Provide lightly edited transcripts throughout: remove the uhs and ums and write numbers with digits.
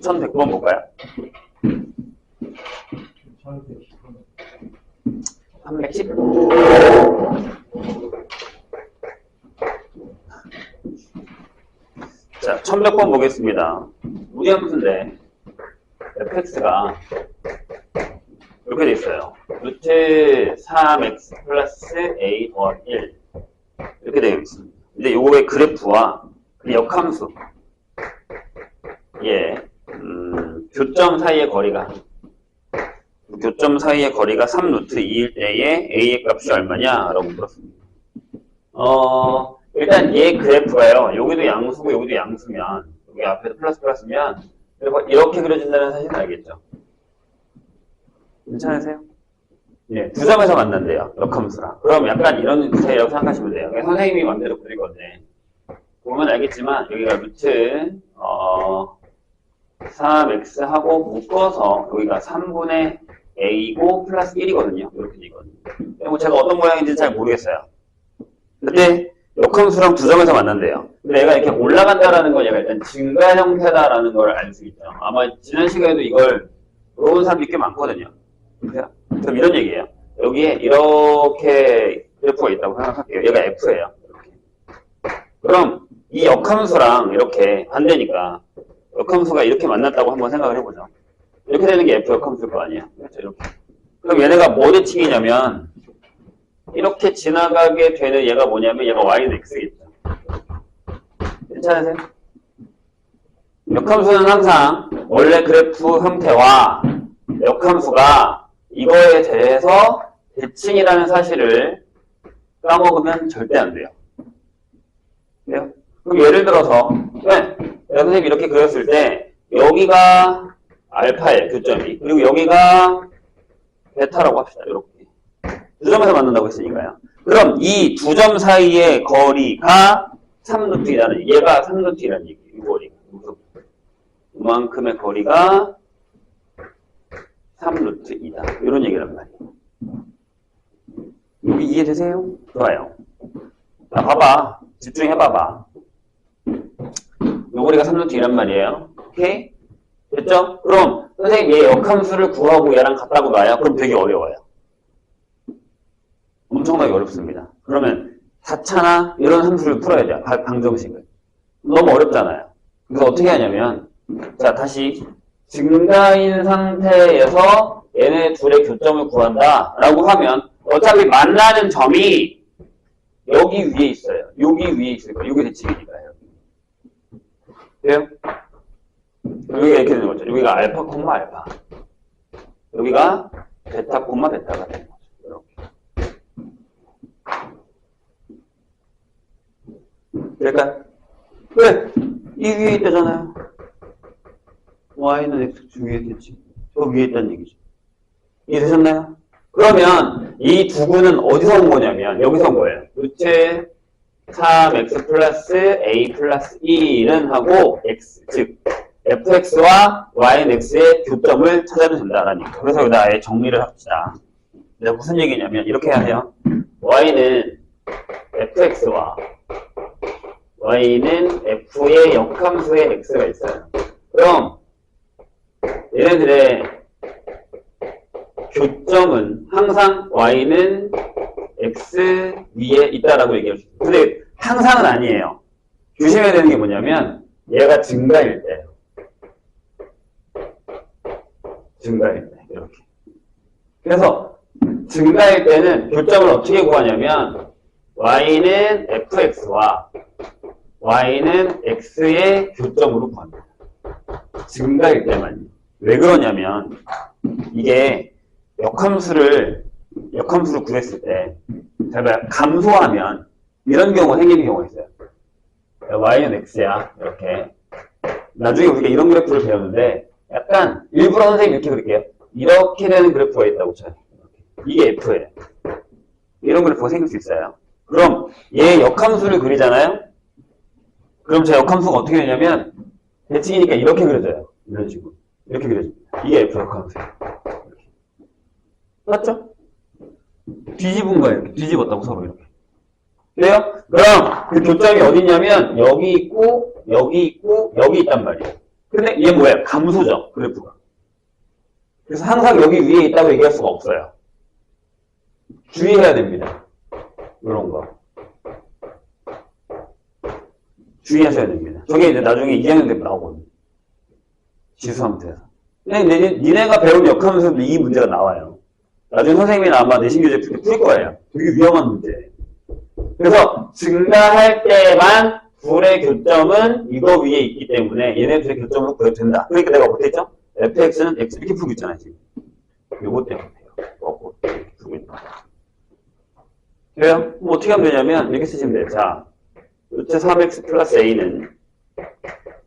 1100번 볼까요? 310? 자, 1100번 보겠습니다. 우리 함수인데 fx가 이렇게 돼 있어요. 루트 3x 플러스 a 더하기 1 이렇게 되어 있습니다. 근데 요거의 그래프와 그 역함수 교점 사이의 거리가 3루트 2일 때에 a의 값이 얼마냐? 라고 물었습니다. 일단 얘 그래프가요. 여기도 양수고 여기도 양수면 여기 앞에도 플러스면 이렇게 그려진다는 사실은 알겠죠? 괜찮으세요? 예, 두 점에서 만난대요. 역함수랑. 그럼 약간 이런 차이라고 생각하시면 돼요. 선생님이 맘대로 그릴 건데 보면 알겠지만 여기가 루트 3x하고 묶어서 여기가 3분의 a고 플러스 1이거든요. 이렇게 되거든요. 그리고 제가 어떤 모양인지 잘 모르겠어요. 근데 역함수랑 두 점에서 만난대요. 근데 얘가 이렇게 올라간다라는 건 얘가 일단 증가 형태다라는 걸 알 수 있죠. 아마 지난 시간에도 이걸 물어본 사람들이 꽤 많거든요. 그럼 이런 얘기예요. 여기에 이렇게 그래프가 있다고 생각할게요. 얘가 f예요. 이렇게. 그럼 이 역함수랑 이렇게 반대니까 역함수가 이렇게 만났다고 한번 생각을 해보죠. 이렇게 되는 게 f 역함수일 거 아니에요. 그렇죠? 이렇게. 그럼 얘네가 뭐 대칭이냐면 이렇게 지나가게 되는 얘가 뭐냐면 얘가 y는 x겠죠. 괜찮으세요? 역함수는 항상 원래 그래프 형태와 역함수가 이거에 대해서 대칭이라는 사실을 까먹으면 절대 안 돼요. 그래요? 그럼 예를 들어서 선생님이 이렇게 그렸을 때 여기가 알파의 교점이 그리고 여기가 베타라고 합시다. 이렇게 두 점에서 만난다고 했으니까요. 그럼 이 두 점 사이의 거리가 3루트이라는 얘가 3루트이라는 얘기예요. 이 거리가 이만큼의 거리가 3루트이다. 이런 얘기란 말이에요. 여기 이해되세요? 좋아요. 자, 봐봐. 집중해봐봐. 요 거리가 3루트이란 말이에요. 오케이? 됐죠? 그럼 선생님 얘 역함수를 구하고 얘랑 같다고 놔요? 그럼 되게 어려워요. 엄청나게 어렵습니다. 그러면 4차나 이런 함수를 풀어야 돼요. 방정식을. 너무 어렵잖아요. 그래서 어떻게 하냐면 자 다시 증가인 상태에서 얘네 둘의 교점을 구한다 라고 하면 어차피 만나는 점이 여기 위에 있어요. 여기 위에 있을 거예요. 여기 대칭이니까요. 그래요? 여기가 이렇게 되는 거죠. 여기가 알파, 알파. 여기가 베타, 베타가 되는 거죠. 이렇게. 그러니까 왜? 이 위에 있다잖아요. y는 x 위에 있겠지. 저 위에 있다는 얘기죠. 이해되셨나요? 그러면 이 두구는 어디서 온 거냐면 여기서 온 거예요. 루트 3x 플러스 a 플러스 1은 하고 x, 즉 fx와 y는 x의 교점을 찾아도 된다라는 얘기죠. 그래서 여기다 아예 정리를 합시다. 내가 무슨 얘기냐면 이렇게 해야 돼요. y는 fx와 y는 f의 역함수의 x가 있어요. 그럼 얘네들의 교점은 항상 y는 x 위에 있다라고 얘기할 수 있어요. 근데 항상은 아니에요. 조심해야 되는 게 뭐냐면 얘가 증가일 때예요. 증가일 때 이렇게. 그래서 증가일 때는 교점을 어떻게 구하냐면 y는 fx와 y는 x의 교점으로 구합니다. 증가일 때만요. 왜 그러냐면 이게 역함수를 구했을 때 제가 감소하면 이런 경우가 생기는 경우가 있어요. y는 x야 이렇게. 나중에 우리가 이런 그래프를 배웠는데 약간 일부러 선생님이 이렇게 그릴게요. 이렇게 되는 그래프가 있다고 쳐요. 이게 f예요. 이런 그래프가 생길 수 있어요. 그럼 얘 역함수를 그리잖아요. 그럼 제 역함수가 어떻게 되냐면 대칭이니까 이렇게 그려져요. 이런 식으로. 이렇게 그려집니다. 이게 f 역함수예요. 맞죠? 뒤집은 거예요. 이렇게. 뒤집었다고 서로 이렇게. 그래요? 그럼 그 교점이 어디 있냐면 여기 있고 여기 있고 여기 있단 말이에요. 근데 얘 뭐예요? 감소죠, 그래프가. 그래서 항상 여기 위에 있다고 얘기할 수가 없어요. 주의해야 됩니다. 이런 거. 주의하셔야 됩니다. 저게 이제 나중에 2학년 되면 나오거든요. 지수함수에서. 근데 니네가 배운 역함수에서도 이 문제가 나와요. 나중에 선생님이나 아마 내신 교재 풀 거예요. 되게 위험한 문제예요. 그래서 증가할 때만 둘의 교점은 이거 위에 있기 때문에 얘네 둘의 교점으로 구해도 된다. 그러니까 내가 못했죠? fx는 x 이렇게 풀고 있잖아요, 지금. 요거 때문에요. 이렇게 풀고 있는 거예요. 그래요? 뭐 어떻게 하면 되냐면 이렇게 쓰시면 돼요. 자, 루트 3x 플러스 a는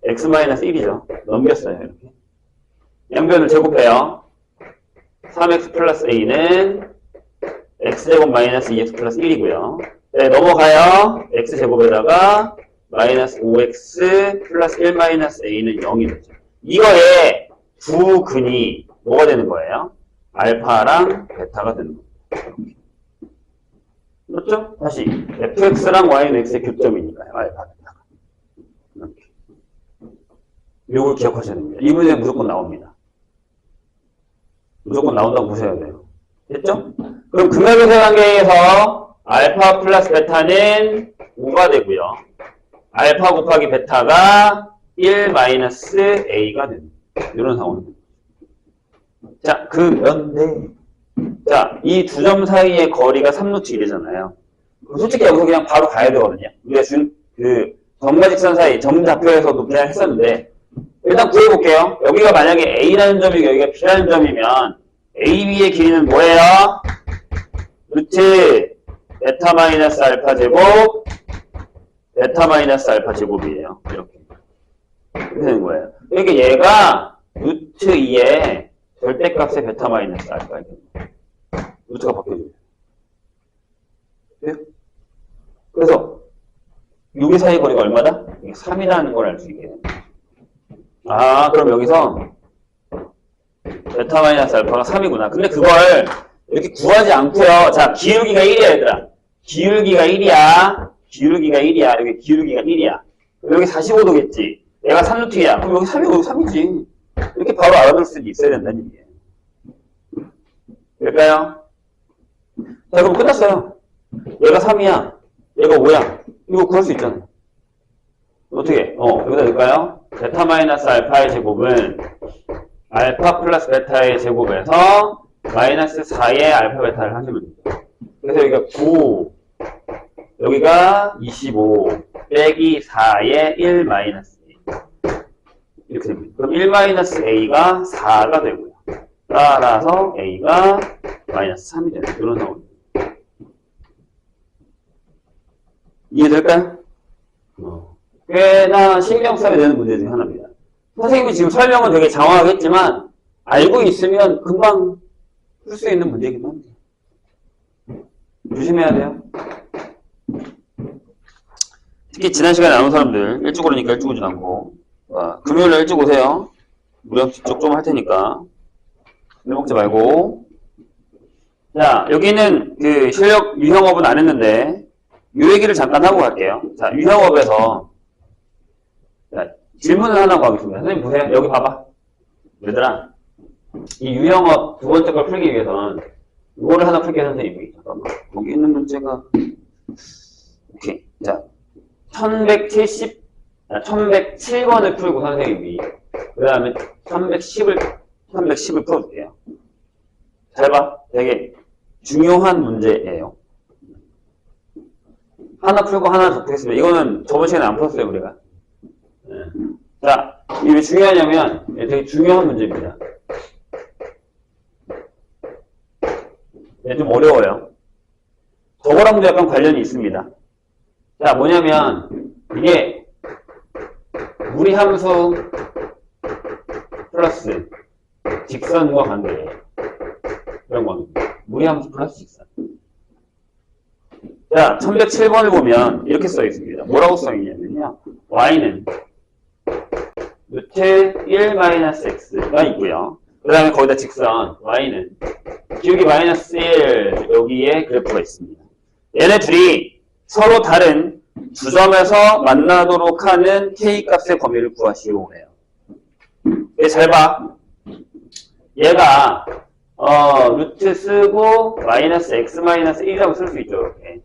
x-1이죠. 넘겼어요, 이렇게. 양변을 제곱해요. 3x 플러스 a는 x제곱 마이너스 2x 플러스 1이고요. 네, 넘어가요. x제곱에다가 마이너스 5x 플러스 1 마이너스 a는 0이 되죠. 이거에 두 근이 뭐가 되는 거예요? 알파랑 베타가 되는 거예요. 그렇죠? 다시 fx랑 y는 x의 교점이니까요. 알파, 베타가. 이렇게. 요걸 기억하셔야 됩니다. 이 문제는 무조건 나옵니다. 무조건 나온다고 보셔야 돼요. 됐죠? 그럼 금액유세 관계에서 알파 플러스 베타는 5가 되고요. 알파 곱하기 베타가 1 마이너스 a가 됩니다. 이런 상황입니다. 자, 그런데 자, 이 두 점 사이의 거리가 3루트 1이잖아요. 솔직히 여기서 그냥 바로 가야 되거든요. 우리가 준 그 점과 직선 사이 점 좌표에서도 그냥 했었는데 일단 구해볼게요. 여기가 만약에 a라는 점이고 여기가 b라는 점이면 AB의 길이는 뭐예요? 루트 베타 마이너스 알파 제곱 베타 마이너스 알파 제곱이에요. 이렇게 되는 거예요. 그러니까 얘가 루트 2의 절대값의 베타 마이너스 알파 루트가 바뀌어져요. 그래서 여기 사이 거리가 얼마다? 3이라는 걸 알 수 있게 됩니다. 아, 그럼 여기서 베타 마이너스 알파가 3이구나. 근데 그걸 이렇게 구하지 않고요. 자, 기울기가 1이야, 얘들아. 기울기가 1이야. 기울기가 1이야. 여기 기울기가 1이야. 여기 45도겠지. 얘가 3루트야. 그럼 여기 3이고 여기 3이지. 이렇게 바로 알아둘 수 있어야 된다는 얘기예요. 될까요? 자, 그럼 끝났어요. 얘가 3이야. 얘가 5야. 이거 구할 수 있잖아요. 어떻게? 여기다 넣을까요? 베타 마이너스 알파의 제곱은 알파 플러스 베타의 제곱에서 마이너스 4의 알파 베타를 하시면 됩니다. 그래서 여기가 9, 여기가 25, 빼기 4의 1 마이너스 A. 이렇게 됩니다. 그럼 1 마이너스 A가 4가 되고요. 따라서 A가 마이너스 3이 되는 이런 상황입니다. 이해될까요? 꽤나 신경 써야 되는 문제 중에 하나입니다. 선생님이 지금 설명은 되게 장황하겠지만 알고 있으면 금방 풀 수 있는 문제이기도 합니다. 조심해야 돼요. 특히 지난 시간에 나온 사람들 일찍 오니까 일찍 오진 않고 금요일에 일찍 오세요. 무력 직접 좀 할 테니까 술 먹지 말고. 자, 여기는 그 실력 유형업은 안 했는데 이 얘기를 잠깐 하고 갈게요. 자, 유형업에서 자, 질문을 하나 하겠습니다. 선생님 보세요. 여기 봐봐. 얘들아, 이 유형업 두 번째 걸 풀기 위해서는 이거를 하나 풀게 선생님이. 잠깐만. 거기 있는 문제가 오케이. 자, 1107번을 풀고 선생님이 그 다음에 1110을 풀어줄게요. 잘 봐. 되게 중요한 문제예요. 하나 풀고 하나 더 풀겠습니다. 이거는 저번 시간에 안 풀었어요, 우리가. 자, 이게 왜 중요하냐면 되게 중요한 문제입니다. 좀 어려워요. 저거랑도 약간 관련이 있습니다. 자, 뭐냐면 이게 무리함수 플러스 직선과 관계예요. 그런 겁니다. 무리함수 플러스 직선. 자, 1107번을 보면 이렇게 써 있습니다. 뭐라고 써 있냐면요. y는 루트 1-x가 있고요. 그 다음에 거기다 직선 y는 기울기 마이너스 1 여기에 그래프가 있습니다. 얘네 둘이 서로 다른 두 점에서 만나도록 하는 k 값의 범위를 구하시오 해요. 잘 봐. 얘가 루트 쓰고 마이너스 x 마이너스 1이라고 쓸 수 있죠. 이렇게.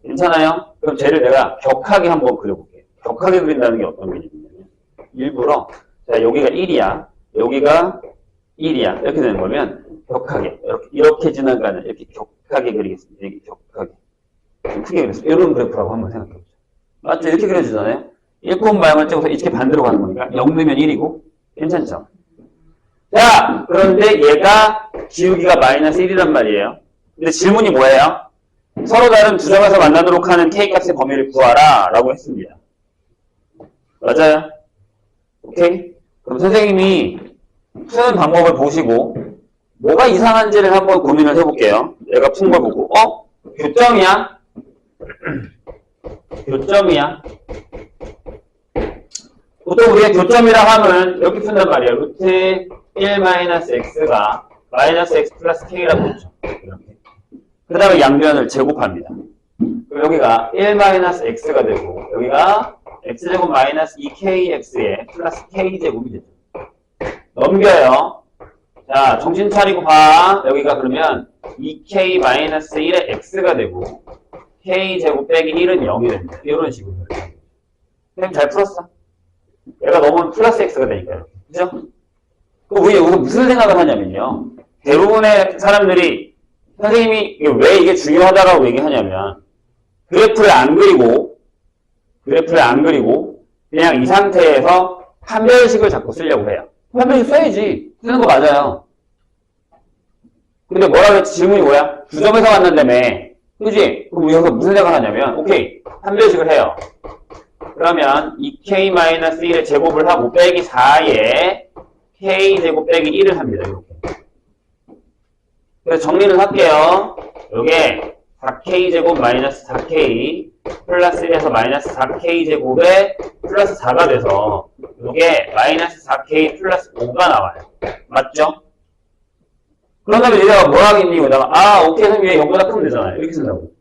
괜찮아요? 그럼 쟤를 내가 격하게 한번 그려볼게요. 격하게 그린다는 게 어떤 개념이냐면 일부러 자 여기가 1이야. 여기가 1이야. 이렇게 되는 거면 격하게 이렇게 지나가는 이렇게 격하게 그리겠습니다. 이렇게 격하게 좀 크게 그렸어요. 이런 그래프라고 한번 생각해보죠. 맞죠? 이렇게 그려주잖아요. 1콤마이너스 찍어서 이렇게 반대로 가는 거니까 0 넣으면 1이고 괜찮죠? 자, 그런데 얘가 기울기가 마이너스 1이란 말이에요. 근데 질문이 뭐예요? 서로 다른 두 점에서 만나도록 하는 K값의 범위를 구하라 라고 했습니다. 맞아요? 오케이? 그럼 선생님이 푸는 방법을 보시고 뭐가 이상한지를 한번 고민을 해볼게요. 내가 푼 걸 보고 교점이야? 교점이야? 보통 우리가 교점이라 하면 이렇게 푼단 말이에요. 루트 1-x가 마이너스 x 플러스 k라고 했죠. 이렇게. 그 다음에 양변을 제곱합니다. 그럼 여기가 1-x가 되고 여기가 x제곱 마이너스 2kx에 플러스 k제곱이 되죠. 넘겨요. 자, 정신 차리고 봐. 여기가 그러면 2k-1의 x가 되고 k제곱 빼기 1은 0이 됩니다. 이런 식으로. 선생님 잘 풀었어. 얘가 넘으면 플러스 x가 되니까요. 그죠? 그럼 우리 여기서 무슨 생각을 하냐면요. 대부분의 사람들이 선생님이 왜 이게 중요하다라고 얘기하냐면 그래프를 안 그리고 그냥 이 상태에서 판별식을 자꾸 쓰려고 해요. 판별식 써야지. 쓰는 거 맞아요. 근데 뭐라 그랬지? 질문이 뭐야? 두 점에서 만난다며. 그지? 그럼 우리 여기서 무슨 생각을 하냐면 오케이. 판별식을 해요. 그러면 2k-1의 제곱을 하고 빼기 4에 k제곱 빼기 1을 합니다. 이렇게. 그래서 정리를 할게요. 요게 4k제곱 마이너스 4k 플러스 1에서 마이너스 4k제곱에 플러스 4가 돼서 요게 마이너스 4k 플러스 5가 나와요. 맞죠? 그런 다음에 얘가 뭐 하겠니? 여기다가 오케이 선생님 얘 0보다 크면 되잖아요. 이렇게 쓴다고.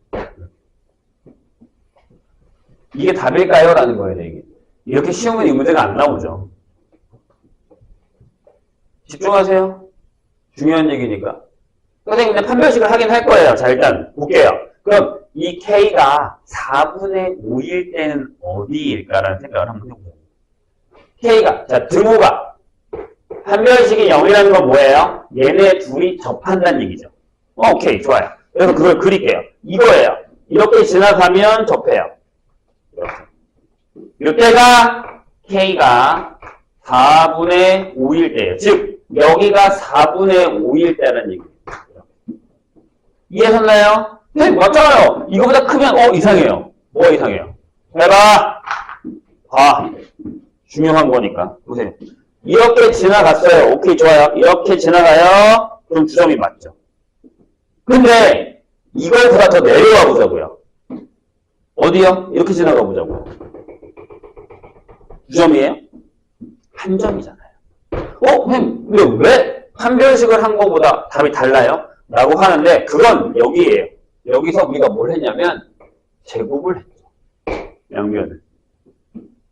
이게 답일까요? 라는 거예요. 이게. 이렇게 쉬우면 이 문제가 안 나오죠. 집중하세요. 중요한 얘기니까. 선생님 근데 판별식을 하긴 할 거예요. 자 일단 볼게요. 그럼 이 K가 4분의 5일 때는 어디일까라는 생각을 한번 해보세요. K가 자 등호가 판별식이 0이라는 건 뭐예요? 얘네 둘이 접한다는 얘기죠. 오케이 좋아요. 그래서 그걸 그릴게요. 이거예요. 이렇게 지나가면 접해요. 이때가 K가 4분의 5일 때예요. 즉 여기가 4분의 5일 때라는 얘기예요. 이해하셨나요? 네, 맞잖아요. 이거보다 크면 이상해요. 뭐가 이상해요? 해봐. 중요한 거니까. 보세요. 이렇게 지나갔어요. 오케이 좋아요. 이렇게 지나가요. 그럼 두 점이 맞죠. 근데 이걸보다 더 내려와 보자고요. 어디요? 이렇게 지나가 보자고요. 두 점이에요? 한 점이잖아요. 근데 왜 판별식을 한 거보다 답이 달라요? 라고 하는데 그건 여기에요. 여기서 우리가 뭘 했냐면 제곱을 했죠. 양변을.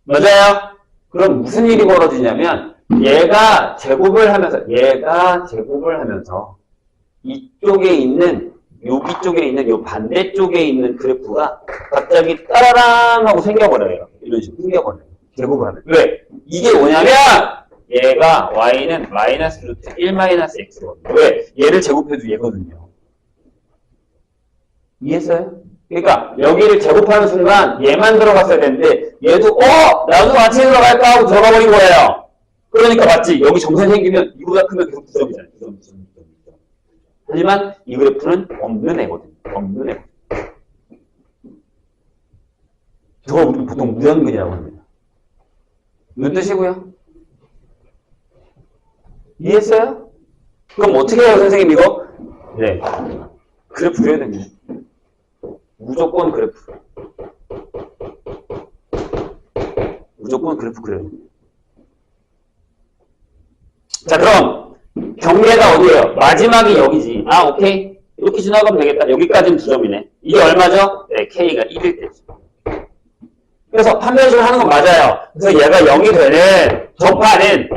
맞아요? 그럼 무슨 일이 벌어지냐면 얘가 제곱을 하면서 이쪽에 있는 여기 쪽에 있는 요 반대쪽에 있는 그래프가 갑자기 따라랑 하고 생겨버려요. 이런 식으로 생겨버려요. 제곱을 하면. 왜? 이게 뭐냐면 얘가 y는 마이너스 루트 1-x거든요. 왜? 얘를 제곱해도 얘거든요. 이해했어요? 그러니까 여기를 제곱하는 순간 얘만 들어갔어야 되는데 얘도 나도 같이 들어갈까 하고 들어가 버린 거예요. 그러니까 맞지? 여기 점선 생기면 이보다 크면 계속 9점이잖아요. 9점. 하지만 이 그래프는 없는 애거든요. 없는 애. 저걸 우리 보통 무연근이라고 합니다. 무슨 뜻이고요? 이해했어요? 그럼 어떻게 해요, 선생님 이거? 네. 그래프 그려야 됩니다. 무조건 그래프. 무조건 그래프 그려야 됩니다. 자, 그럼 경계가 어디예요? 마지막이 여기지. 오케이. 이렇게 지나가면 되겠다. 여기까지는 2점이네. 이게 얼마죠? 네, K가 1일 때죠. 그래서 판별식을 하는 건 맞아요. 그래서 얘가 0이 되는 접하는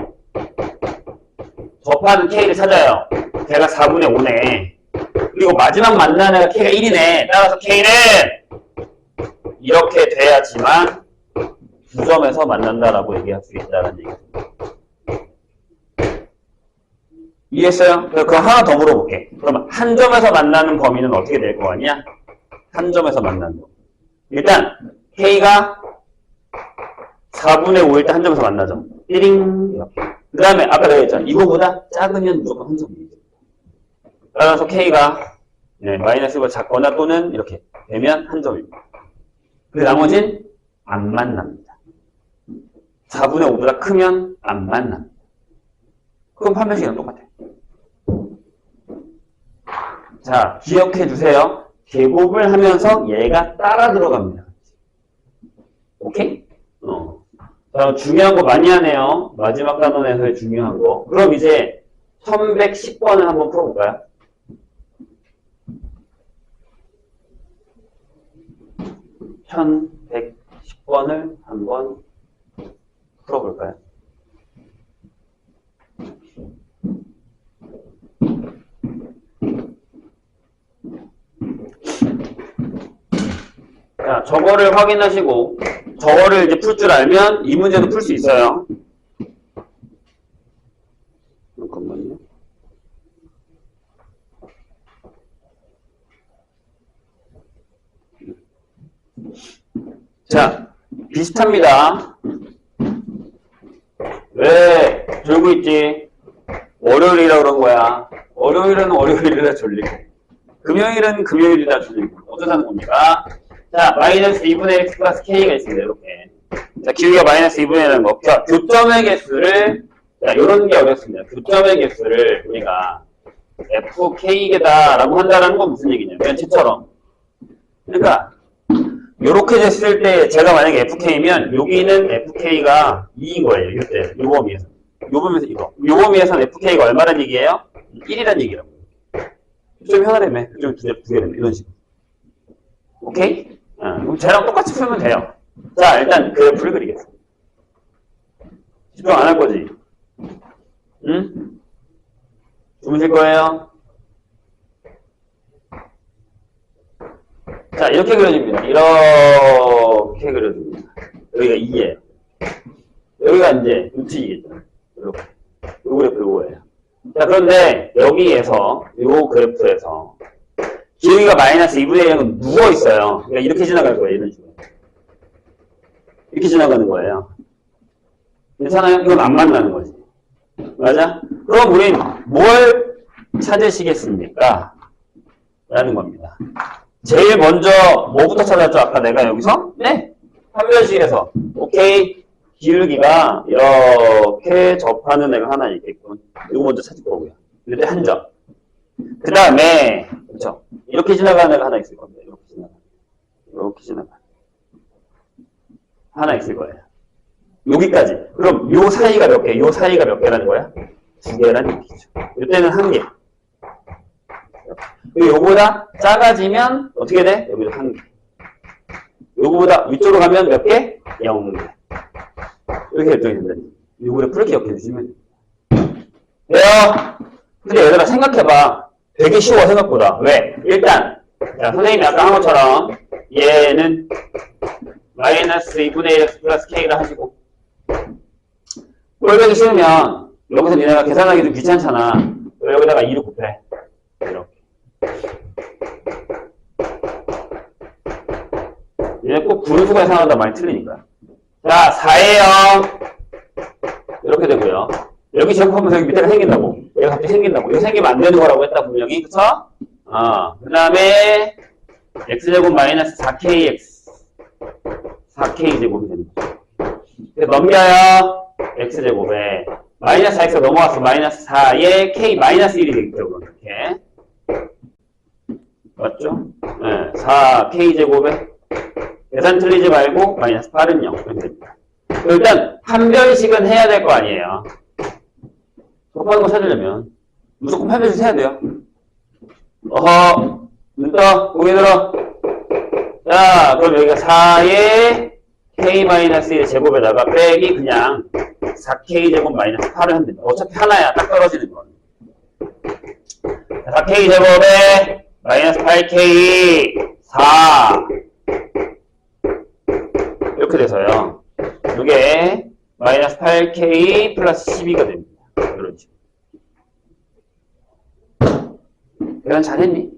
접하는 K를 찾아요. 걔가 4분의 5네. 그리고 마지막 만나는 애가 K가 1이네. 따라서 K는 이렇게 돼야지만 두 점에서 만난다라고 얘기할 수 있다는 얘기입니다. 이해했어요? 그럼 하나 더 물어볼게. 그럼 한 점에서 만나는 범위는 어떻게 될 거 같냐? 한 점에서 만나는 거. 일단 K가 4분의 5일 때 한 점에서 만나죠. 띠링 이렇게. 그 다음에 아까 내가 했잖아. 이거보다 작으면 무조건 한 점이죠. 따라서 K가 마이너스 1보다 작거나 또는 이렇게 되면 한 점입니다. 그 나머지는 안 만납니다. 4분의 5보다 크면 안 만납니다. 그럼 판별식이랑 똑같아. 자, 기억해 주세요. 제곱을 하면서 얘가 따라 들어갑니다. 오케이? 자, 중요한 거 많이 하네요. 마지막 단원에서의 중요한 거. 그럼 이제 1110번을 한번 풀어볼까요? 1110번을 한번 풀어볼까요? 자, 저거를 확인하시고 저거를 이제 풀 줄 알면 이 문제도 풀 수 있어요. 잠깐만요. 자, 비슷합니다. 왜 졸고 있지? 월요일이라 그런 거야. 월요일은 월요일이라 졸리고 금요일은 금요일이라 졸리고 어쩌자는 겁니까? 자, 마이너스 2분의 1 x 플러스 k가 있습니다. 이렇게. 자, 기울기가 마이너스 2분의 1이라는 거. 자, 교점의 개수를, 자, 요런 게 어렵습니다. 교점의 개수를 우리가 fk계다라고 한다는 건 무슨 얘기냐면, 쟤처럼. 그러니까, 요렇게 됐을 때, 제가 만약에 fk면, 여기는 fk가 2인 거예요. 이때, 요 범위에서. 요 범위에서 이거. 요 범위에서는 fk가 얼마란 얘기예요? 1이란 얘기라고. 좀 하나라며. 좀 두 개라며. 이런 식으로. 오케이? 그럼 쟤랑 똑같이 풀면 돼요. 자, 일단 그래프를 그리겠습니다. 집중 안 할 거지? 응? 주무실 거예요? 자, 이렇게 그려집니다. 이렇게 그려집니다. 여기가 2예요. 여기가 이제 우측이겠죠. 이렇게. 요 그래프 요거예요. 자, 그런데 여기에서, 요 그래프에서 기울기가 마이너스 2분의 1은 누워있어요. 그러니까 이렇게 지나갈 거예요. 이런 식으로. 이렇게 지나가는 거예요. 괜찮아요? 이건 안 만나는 거지. 맞아? 그럼 우린 뭘 찾으시겠습니까? 라는 겁니다. 제일 먼저 뭐부터 찾았죠? 아까 내가 여기서? 네. 판별식에서. 오케이. 기울기가 이렇게 접하는 애가 하나 있겠군. 이거 먼저 찾을 거고요. 이때 한 점. 그 다음에, 그렇죠. 이렇게 지나가는 애가 하나 있을 겁니다. 이렇게 지나가. 이렇게 지나가. 하나 있을 거예요. 여기까지. 그럼 요 사이가 몇 개? 요 사이가 몇 개라는 거야? 2개라는 얘기죠. 이때는 1개. 그리고 요거보다 작아지면 어떻게 돼? 여기도 1개. 요거보다 위쪽으로 가면 몇 개? 0개. 이렇게 결정이 된다. 요거를 풀게 기억해 주시면 돼요. 근데 얘들아 생각해봐. 되게 쉬워 생각보다. 왜? 일단 자, 선생님이 아까 한 것처럼 얘는 마이너스 2분의 1 x 플러스 k를 하시고 꼴배기 싫으면 여기서 니네가 계산하기 좀 귀찮잖아. 여기다가 2를 곱해. 이렇게. 얘네 꼭 분수가 계산하다 많이 틀리니까. 자, 4의 0 이렇게 되고요. 여기 제곱하면서 여기 밑에가 생긴다고. 얘가 갑자기 생긴다고. 이거 생기면 안 되는 거라고 했다 분명히. 그쵸? 그 다음에 x제곱 마이너스 4kx 4k제곱이 됩니다. 넘겨요. x제곱에 마이너스 4x가 넘어왔어. 마이너스 4에 k 마이너스 1이 되겠죠. 이렇게. 맞죠? 네, 4k제곱에 계산 틀리지 말고 마이너스 8은 0 이렇게 됩니다. 일단 판별식은 해야 될 거 아니에요. 곱하는 거 찾으려면 무조건 판별식 해야 돼요. 눈 떠, 고개 들어. 자, 그럼 여기가 4의 k-1의 제곱에다가 빼기 그냥 4k 제곱 마이너스 8을 하면 됩니다. 어차피 하나야. 딱 떨어지는 거. 4k 제곱에 마이너스 8k 4 이렇게 돼서요. 이게 마이너스 8k 플러스 12가 됩니다. 이런 식으로. 이건 잘했니?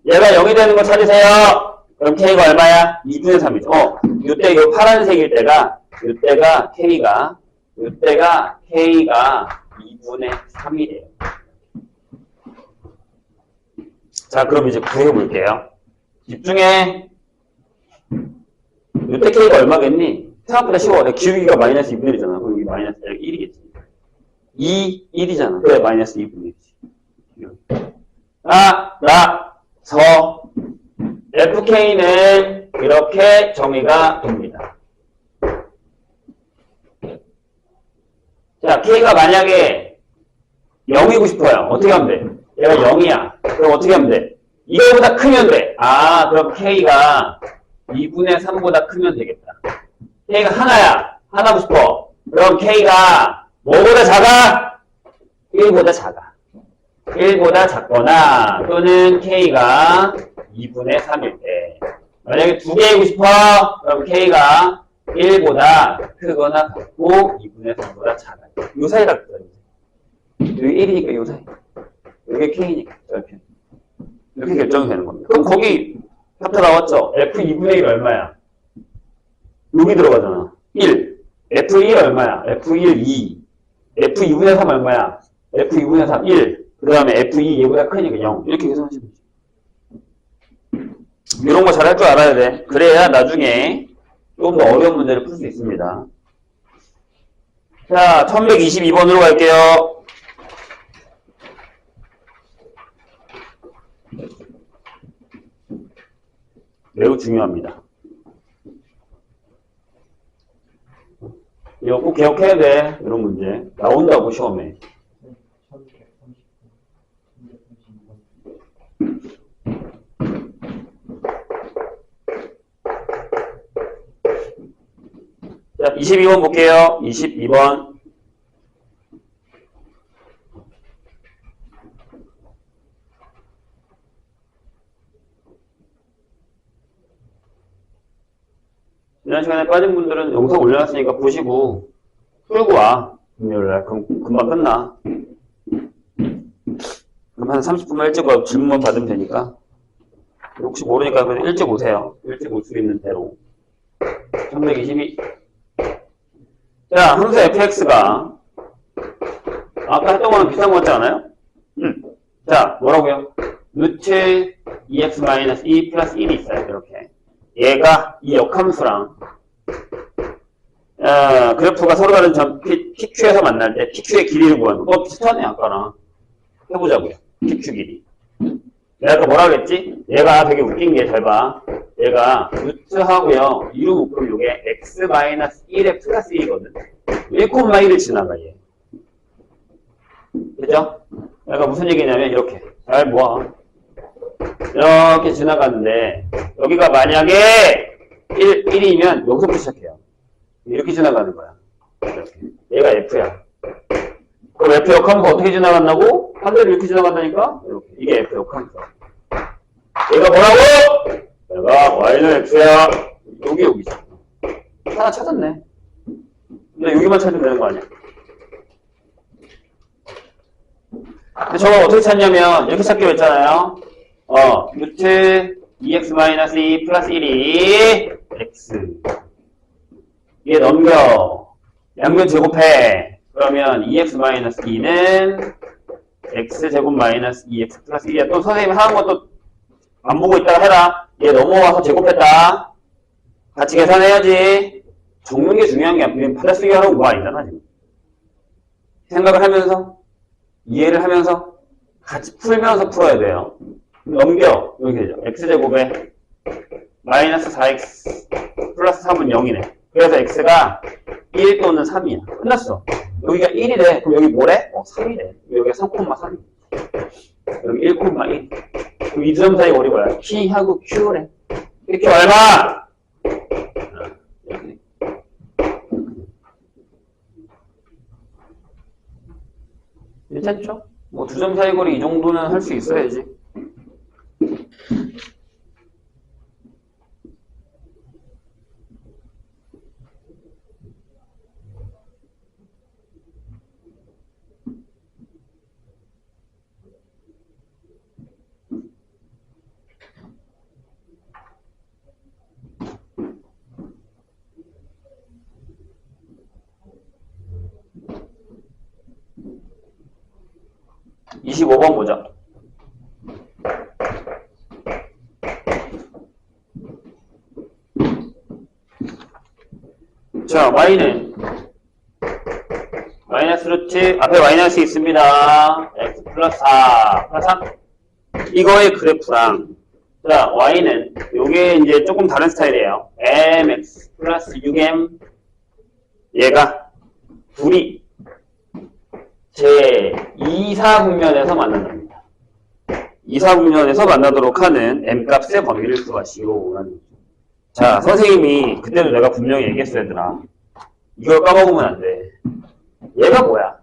얘가 0이 되는 거 찾으세요. 그럼 k가 얼마야? 2분의 3이죠. 이때 이 파란색일 때가 이때가 k가 2분의 3이래요. 자, 그럼 이제 구해볼게요. 집중해. 이때 k가 얼마겠니? 생각보다 쉬워. 기울기가 마이너스 2분의 1이잖아. 그럼 여기 마이너스 1이겠지. 1이잖아. 그래, 마이너스 2분의 1이지. 서 fk는 이렇게 정의가 됩니다. 자, k가 만약에 0이고 싶어요. 어떻게 하면 돼? 얘가 0이야. 그럼 어떻게 하면 돼? 이거보다 크면 돼. 그럼 k가 2분의 3보다 크면 되겠다. k가 하나야. 하나고 싶어. 그럼 k가 뭐보다 작아? 1보다 작아. 1보다 작거나 또는 k가 2분의 3일 때. 만약에 2개이고 싶어? 그럼 k가 1보다 크거나 같고 2분의 3보다 작아. 요 사이가 있어요. 여기 1이니까 요 사이. 여기 k니까 짧게. 이렇게 결정이 되는 겁니다. 그럼 거기 캡터 나왔죠? f2분의 1 얼마야? 여기 들어가잖아. 1. f1 얼마야? f1 2. f2분의 3 얼마야? f2분의 3 1. 그 다음에 f2 얘보다 크니까 0. 이렇게 계산하시면 되죠. 이런 거 잘할 줄 알아야 돼. 그래야 나중에 좀 더 어려운 문제를 풀 수 있습니다. 자, 1122번으로 갈게요. 매우 중요합니다. 이거 꼭 기억해야 돼. 이런 문제. 나온다고 시험에. 자, 22번 볼게요. 22번. 지난 시간에 빠진 분들은 영상 올려놨으니까 보시고 풀고 와. 금요일날. 그럼 금방 끝나. 그럼 한 30분만 일찍 와서 질문만 받으면 되니까. 혹시 모르니까 그냥 일찍 오세요. 일찍 올 수 있는 대로. 1122. 자, 함수 fx가 아까 했던 거랑 비슷한 거 같지 않아요? 자, 뭐라고요? 루트 2x-2 플러스 1이 있어요. 이렇게. 얘가 이 역함수랑 그래프가 서로 다른 점 PQ에서 만날 때 PQ의 길이를 구하는 거 비슷하네 아까랑. 해보자고요. PQ 길이. 내가 아까 뭐라 그랬지? 얘가 되게 웃긴 게 잘 봐. 얘가 루트하고요. 2로 묶으면 이게 x-1의 플러스 1이거든. 1,1을 지나가 얘. 그죠? 얘가 무슨 얘기냐면 이렇게. 잘 모아. 이렇게 지나가는데 여기가 만약에 1이면 여기서부터 시작해요. 이렇게 지나가는 거야. 이렇게. 얘가 F야. 그럼 F 역함수가 어떻게 지나간다고? 반대로 이렇게 지나간다니까? 이렇게. 이게 F 역함수. 얘가 뭐라고? 얘가 Y는 X야. 여기죠. 하나 찾았네. 근데 여기만 찾으면 되는 거 아니야? 근데 저거 어떻게 찾냐면 이렇게 찾기로 했잖아요. 루트 2x-2 플러스 1이 x. 얘 넘겨. 양변 제곱해. 그러면 2x-2는 x제곱 마이너스 2x 플러스 1이야. 또 선생님이 하는 것도 안 보고 있다가 해라. 얘 넘어와서 제곱했다. 같이 계산해야지. 적는 게 중요한 게 아니라 받아쓰기 하라고 뭐 아니잖아, 지금. 생각을 하면서, 이해를 하면서, 같이 풀면서 풀어야 돼요. 넘겨. 이렇게 되죠. x제곱에 마이너스 4x 플러스 3은 0이네. 그래서 x가 1 또는 3이야. 끝났어. 여기가 1이래. 그럼 여기 뭐래? 3이래. 여기가 3,3. 여기 1,1. 그럼 이 두 점 사이 거리 뭐야? P하고 Q래. Q 얼마? 이렇게. 괜찮죠? 뭐 두 점 사이 거리 이 정도는 할 수 있어야지. (25번) 보자. 자, y는 마이너스 루트 앞에 마이너스 있습니다. x 플러스 4 플러스 3 이거의 그래프랑 자 y는 요게 이제 조금 다른 스타일이에요. mx 플러스 6m 얘가 둘이 제 2사분면에서 만난답니다. 2사분면에서 만나도록 하는 m값의 범위를 구하시오. 자, 선생님이 그때도 내가 분명히 얘기했어 얘들아. 이걸 까먹으면 안 돼. 얘가 뭐야?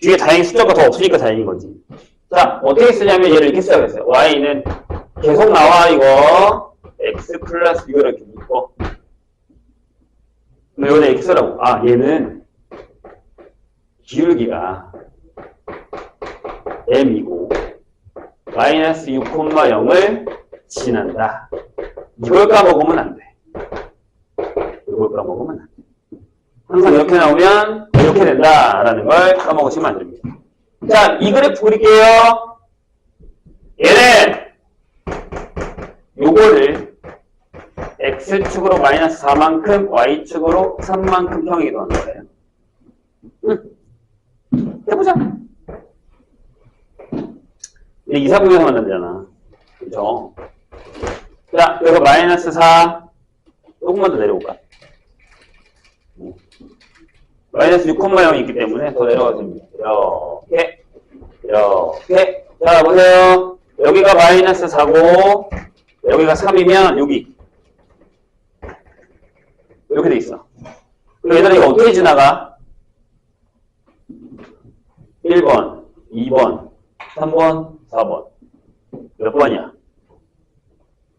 뒤에 다행히 숫자가 더 없으니까 다행인 거지. 자, 어떻게 쓰냐면 얘를 이렇게 써야겠어요. y는 계속 나와 이거 x 플러스 이거 이렇게 묶어. 이거는 이렇게 쓰라고. 아, 얘는 기울기가 m이고 마이너스 6,0을 지난다. 이걸 까먹으면 안 돼. 이걸 까먹으면 안 돼. 항상 이렇게 나오면 이렇게 된다라는 걸 까먹으시면 안 됩니다. 자, 이 그래프 그릴게요. 얘는 요거를 x축으로 마이너스 4만큼 y축으로 3만큼 평이 더한 거예요. 해보자. 이게 이사분면에서 만난다잖아. 그죠? 자, 그래서 마이너스 4 조금만 더 내려볼까? 마이너스 6,0이 있기 때문에 더 내려가도 됩니다. 이렇게 이렇게. 자, 보세요. 여기가 마이너스 4고 여기가 3이면 여기 이렇게 돼 있어. 그럼 얘들아 이거 어떻게 지나가? 1번, 2번, 3번, 4번. 몇 번이야?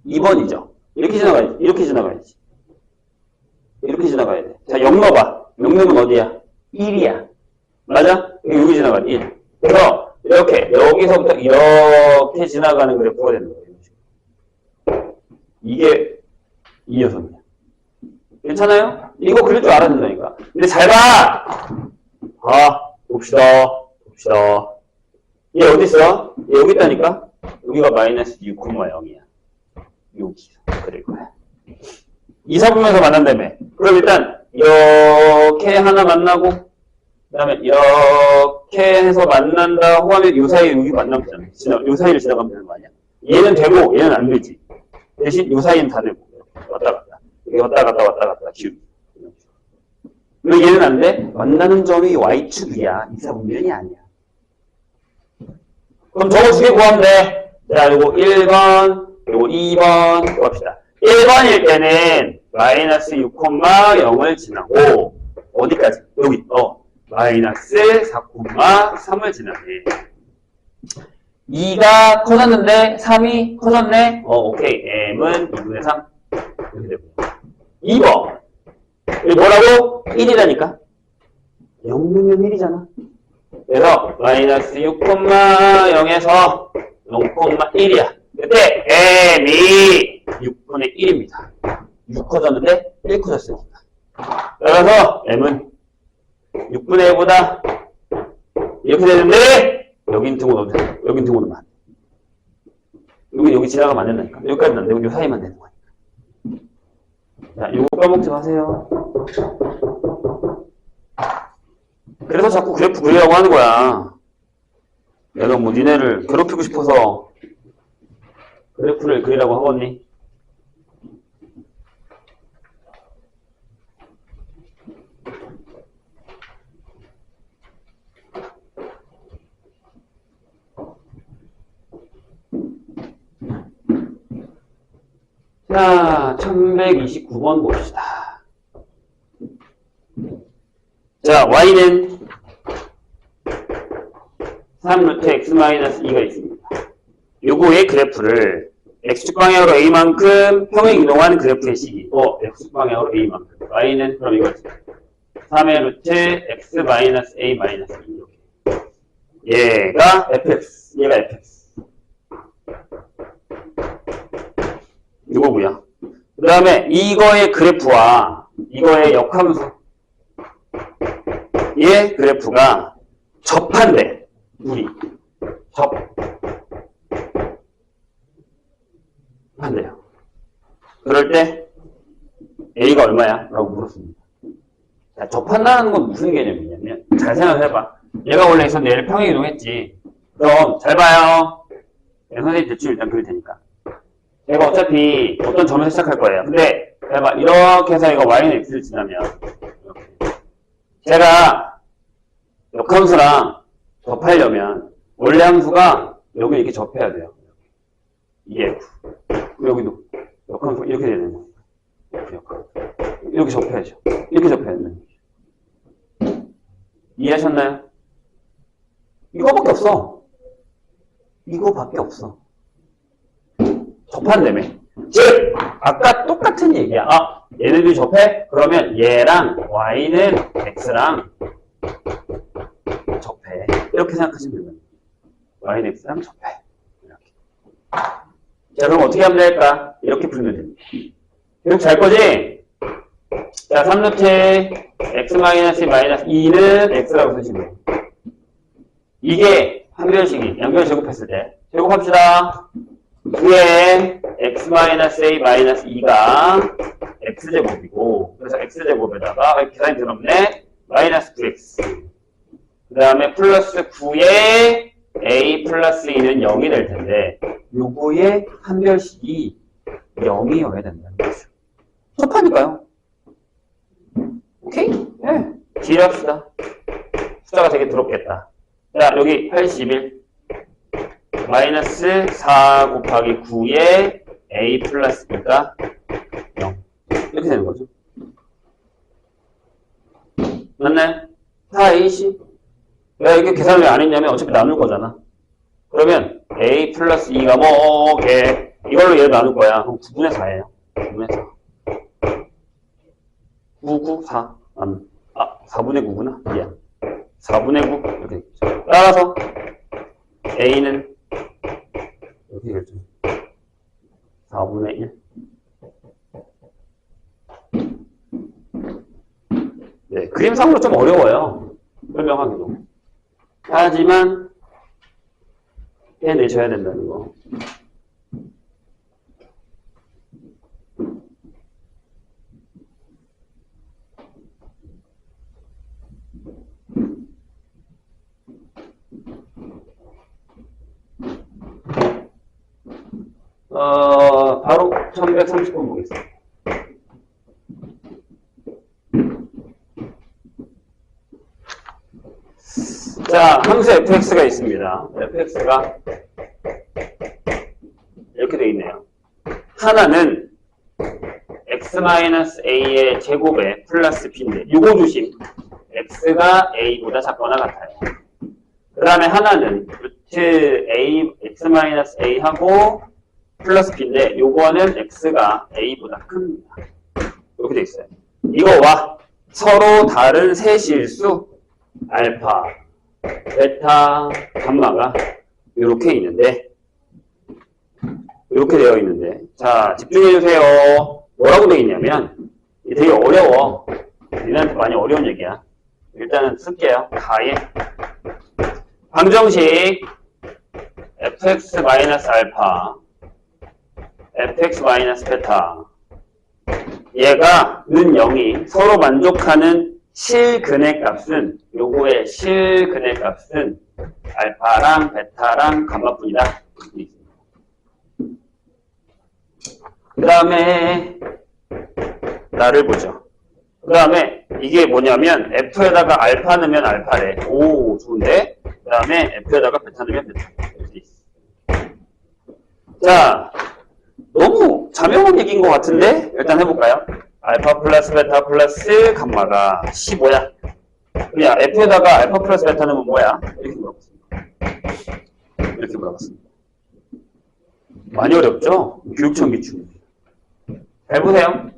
2번이죠. 이렇게 지나가야지. 이렇게 지나가야지. 이렇게 지나가야 돼. 자, 0 넣어봐. 0 넣으면 어디야? 1이야. 맞아? 여기 지나가. 1. 그래서 이렇게 여기서부터 이렇게 지나가는 그래프가 되는 거예요. 이게 이 녀석이야. 괜찮아요? 이거 그릴 줄 알아야 된다니까. 근데 잘 봐! 봅시다. 얘 어디 있어? 얘 여기 있다니까? 여기가 마이너스 6,0이야. 여기서 그릴 거야. 이사분면에서 만난다며. 그럼 일단 이렇게 하나 만나고 그 다음에 이렇게 해서 만난다고 하면 요 사이에 여기 만나면 되잖아. 요 사이를 지나가면 되는 거 아니야? 얘는 되고 얘는 안 되지. 대신 요 사이는 다 되고 왔다 갔다. 여기 왔다 갔다 기울기. 왜 얘는 안 돼? 만나는 점이 y축이야. 이사분면이 아니야. 그럼 저거 두 개 구하면 돼. 자, 요거 1번, 요거 2번 구합시다. 1번일 때는 마이너스 6,0을 지나고 어디까지? 여기 마이너스 4,3을 지나네. 2가 커졌는데 3이 커졌네. 오케이. m은 2분의 3 이렇게 되고 2번 여기 뭐라고? 1이라니까 0 넣으면 1이잖아. 그래서 마이너스 6,0에서 0,1이야. 그때 m이 6분의 1입니다. 6 커졌는데 1 커졌으니까. 따라서 m은 6분의 1보다 이렇게 되는데 여긴 등호 넣어도 돼. 여긴 등호 넣으면 안 돼. 여기 지나가면 안 된다니까. 여기까지는 안 되고 요 사이만 되는 거니까. 자, 요거 까먹지 마세요. 그래서 자꾸 그래프 그리라고 하는 거야. 내가 뭐 니네를 괴롭히고 싶어서 그래프를 그리라고 하겠니? 자, 1129번 봅시다. 자, y는 3루트 x-2가 있습니다. 요거의 그래프를 x축 방향으로 a만큼 평행 이동하는 그래프의 식이 x축 방향으로 a만큼 y는 그럼 이거지. 3의 루트 x-a-2 이렇게. 얘가 fx, 얘가 fx. 이거고요. 그 다음에 이거의 그래프와 이거의 역함수 얘 그래프가 접한대. 둘이 접한대요. 그럴 때 A가 얼마야? 라고 물었습니다. 자, 접한다는 건 무슨 개념이냐면 잘 생각해봐. 얘가 원래 있었는데 얘를 평행 이동했지. 그럼 잘 봐요. 선생님 대충 일단 그릴 테니까. 얘가 어차피 어떤 점에서 시작할 거예요. 근데 봐 이렇게 해서 이거 y는 x를 지나면 이렇게. 제가 역함수랑 접하려면 원래 함수가 여기 이렇게 접해야 돼요. 이게 f. 여기도 역함수 이렇게 되는 거예요. 이렇게 접해야죠. 이렇게 접해야 된다는 거죠. 이해하셨나요? 이거밖에 없어. 이거밖에 없어. 접한다며. 즉 아까 똑같은 얘기야. 얘네들이 접해? 그러면 얘랑 y는 x랑 접해. 이렇게 생각하시면 됩니다. y는 x랑 접해. 이렇게. 자, 그럼 어떻게 하면 될까? 이렇게 풀면 됩니다. 이렇게 잘 거지? 자, 3루트 x-2는 x라고 쓰시면 돼요. 이게 한별식이 양변 제곱했을 때 제곱합시다. 9에 x-a-2가 x제곱이고 그래서 x제곱에다가 계산이 더럽네 마이너스 9x 그 다음에 플러스 9에 a 플러스 2는 0이 될 텐데 요거의 한별식이 0이어야 된다는 거죠. 접하니까요. 오케이? 네. 지랄합시다. 숫자가 되게 더럽겠다. 자, 여기 81 마이너스 4 곱하기 9에 a 플러스 B가 0 이렇게 되는 거죠. 맞나요? 4ac 왜 이렇게 계산을 왜 안 했냐면 어차피 나눌 거잖아. 그러면 a 플러스 2가 뭐게 이걸로 얘를 나눌 거야. 그럼 9분의 4예요. 9분의 4 9, 9, 4 4분의 9구나. 미안. 4분의 9 이렇게 되겠죠. 따라서 a는 이렇게 되겠죠. 4분의 1 네, 그림상으로 좀 어려워요. 설명하기도. 하지만 해내셔야 된다는 거. 바로 1130번 보겠습니다. 자, 함수 fx가 있습니다. fx가 이렇게 되어 있네요. 하나는 x-a의 제곱에 플러스 b인데 요거 조심. x가 a보다 작거나 같아요. 그 다음에 하나는 루트 a, x-a하고 플러스 b인데 요거는 x가 a보다 큽니다. 이렇게 되어 있어요. 이거와 서로 다른 세 실수 알파, 베타, 감마가 이렇게 있는데 이렇게 되어 있는데 자 집중해 주세요. 뭐라고 되어 있냐면 이게 되게 어려워. 니네한테 많이 어려운 얘기야. 일단은 쓸게요. 가에 방정식 fx-알파 fx-베타 얘가 는 0이 서로 만족하는 실근의 값은 요거의 실근의 값은 알파랑 베타랑 감마뿐이다. 그 다음에 나를 보죠. 그 다음에 이게 뭐냐면 f에다가 알파 넣으면 알파래. 오 좋은데. 그 다음에 f에다가 베타 넣으면 베타. 자 너무 자명한 얘기인 것 같은데 일단 해볼까요? 알파 플러스 베타 플러스 감마가 15야. 그냥 f에다가 알파 플러스 베타 넣으면 뭐야? 이렇게 물어봤습니다. 이렇게 물어봤습니다. 많이 어렵죠? 교육청 기출. 잘 보세요.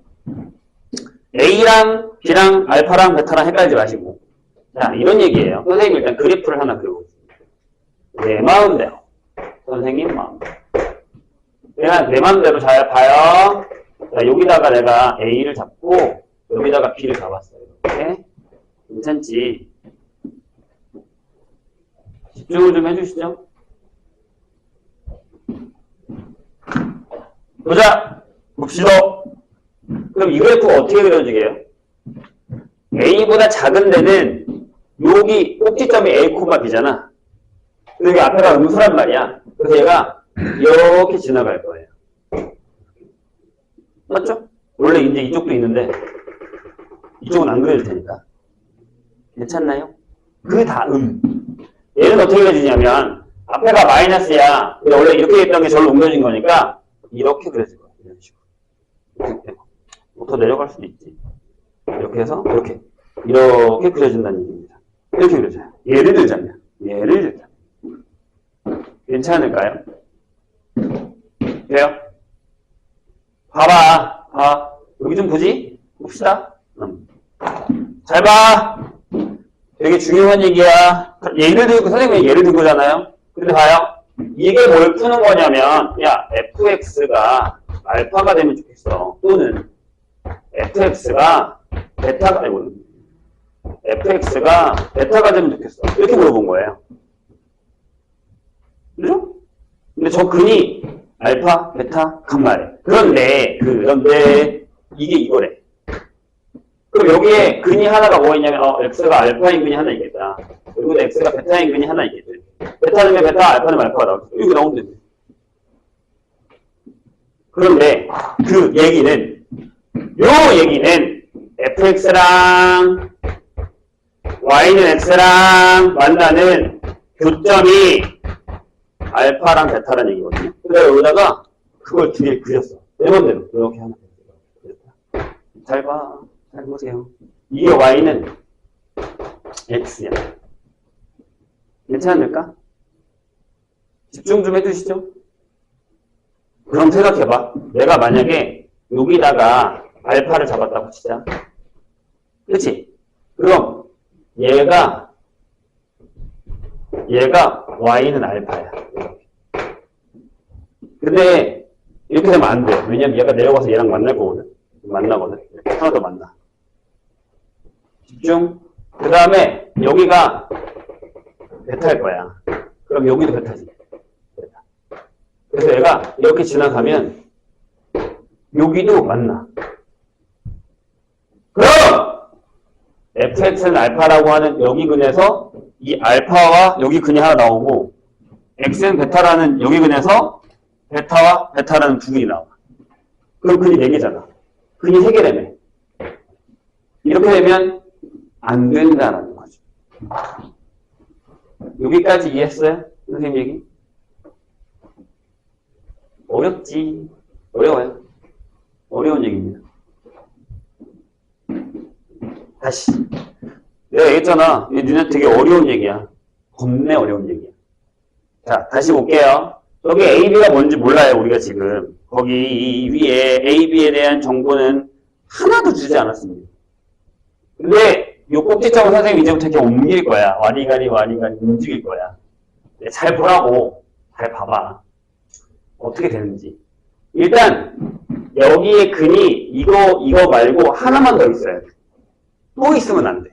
A랑 B랑 알파랑 베타랑 헷갈리지 마시고. 자, 이런 얘기예요. 선생님 일단 그래프를 하나 그려보겠습니다. 내 마음대로. 선생님 마음대로. 내가 내 마음대로 잘 봐요. 자, 여기다가 내가 A를 잡고 여기다가 B를 잡았어요. 이렇게. 괜찮지? 집중을 좀 해주시죠. 보자! 봅시다! 그럼 이 그래프가 어떻게 그려지게요? A보다 작은 데는 여기 꼭지점이 A, B잖아. 여기 앞에가 음수란 말이야. 그래서 얘가 이렇게 지나갈 거예요. 맞죠? 원래 이제 이쪽도 있는데 이쪽은 안 그려질 테니까. 괜찮나요? 그 다음 얘는 어떻게 그려지냐면 앞에가 마이너스야. 근데 원래 이렇게 했던 게 절로 옮겨진 거니까 이렇게 그려질 거야. 이런 식으로. 더 내려갈 수도 있지. 이렇게 해서 이렇게 그려진다는 얘기입니다. 이렇게 그려져요. 예를 들자면 괜찮을까요? 돼요? 봐봐. 여기 좀 보지? 봅시다. 잘 봐. 되게 중요한 얘기야. 예를 들고, 선생님이 예를 든 거잖아요. 근데 봐요. 이게 뭘 푸는 거냐면, 야, fx가 알파가 되면 좋겠어. 또는 fx가 베타가 되면 좋겠어. 이렇게 물어본 거예요. 그죠? 근데 저 근이 알파, 베타, 감마래. 그런데 이게 이거래. 그럼 여기에 근이 하나가 뭐가 있냐면 x가 알파인 근이 하나 있겠다. 그리고 x가 베타인 근이 하나 있겠다. 베타는 베타, 알파는 알파가 나오겠다. 이거 나오면 되네. 그런데 그 얘기는 fx랑 y는 x랑 만나는 교점이 알파랑 베타라는 얘기거든요. 그래서 여기다가 그걸 두 개 그렸어. 내 맘대로 이렇게 하나 그렸다. 잘 봐. 잘 보세요. 이게 y는 x야. 괜찮을까? 집중 좀 해주시죠. 그럼 생각해봐. 내가 만약에 여기다가 알파를 잡았다고 치자. 그치? 그럼 얘가 y는 알파야. 근데 이렇게 되면 안 돼. 왜냐면 얘가 내려가서 얘랑 만나거든. 이렇게 하나 더 만나. 집중. 그 다음에 여기가 베타일 거야. 그럼 여기도 베타지. 베타. 그래서 얘가 이렇게 지나가면 여기도 만나. 그럼 fx는 알파라고 하는 여기 근에서 이 알파와 여기 근이 하나 나오고 x는 베타라는 여기 근에서 베타와 베타라는 두 근이 나와. 그럼 근이 4개잖아. 근이 3개라며. 이렇게 되면 안 된다라는 거죠. 여기까지 이해했어요? 선생님 얘기? 어렵지. 어려워요. 어려운 얘기입니다. 다시. 내가 얘기했잖아. 니네 되게 어려운 얘기야. 겁내 어려운 얘기야. 자, 다시 볼게요. 여기 A, B가 뭔지 몰라요, 우리가 지금. 거기 위에 A, B에 대한 정보는 하나도 주지 않았습니다. 근데 이 꼭지점을 선생님이 이제부터 이렇게 옮길 거야. 와리가리 움직일 거야. 잘 보라고. 잘 봐봐. 어떻게 되는지. 일단 여기에 근이 이거 말고 하나만 더 있어야 돼. 또 있으면 안 돼.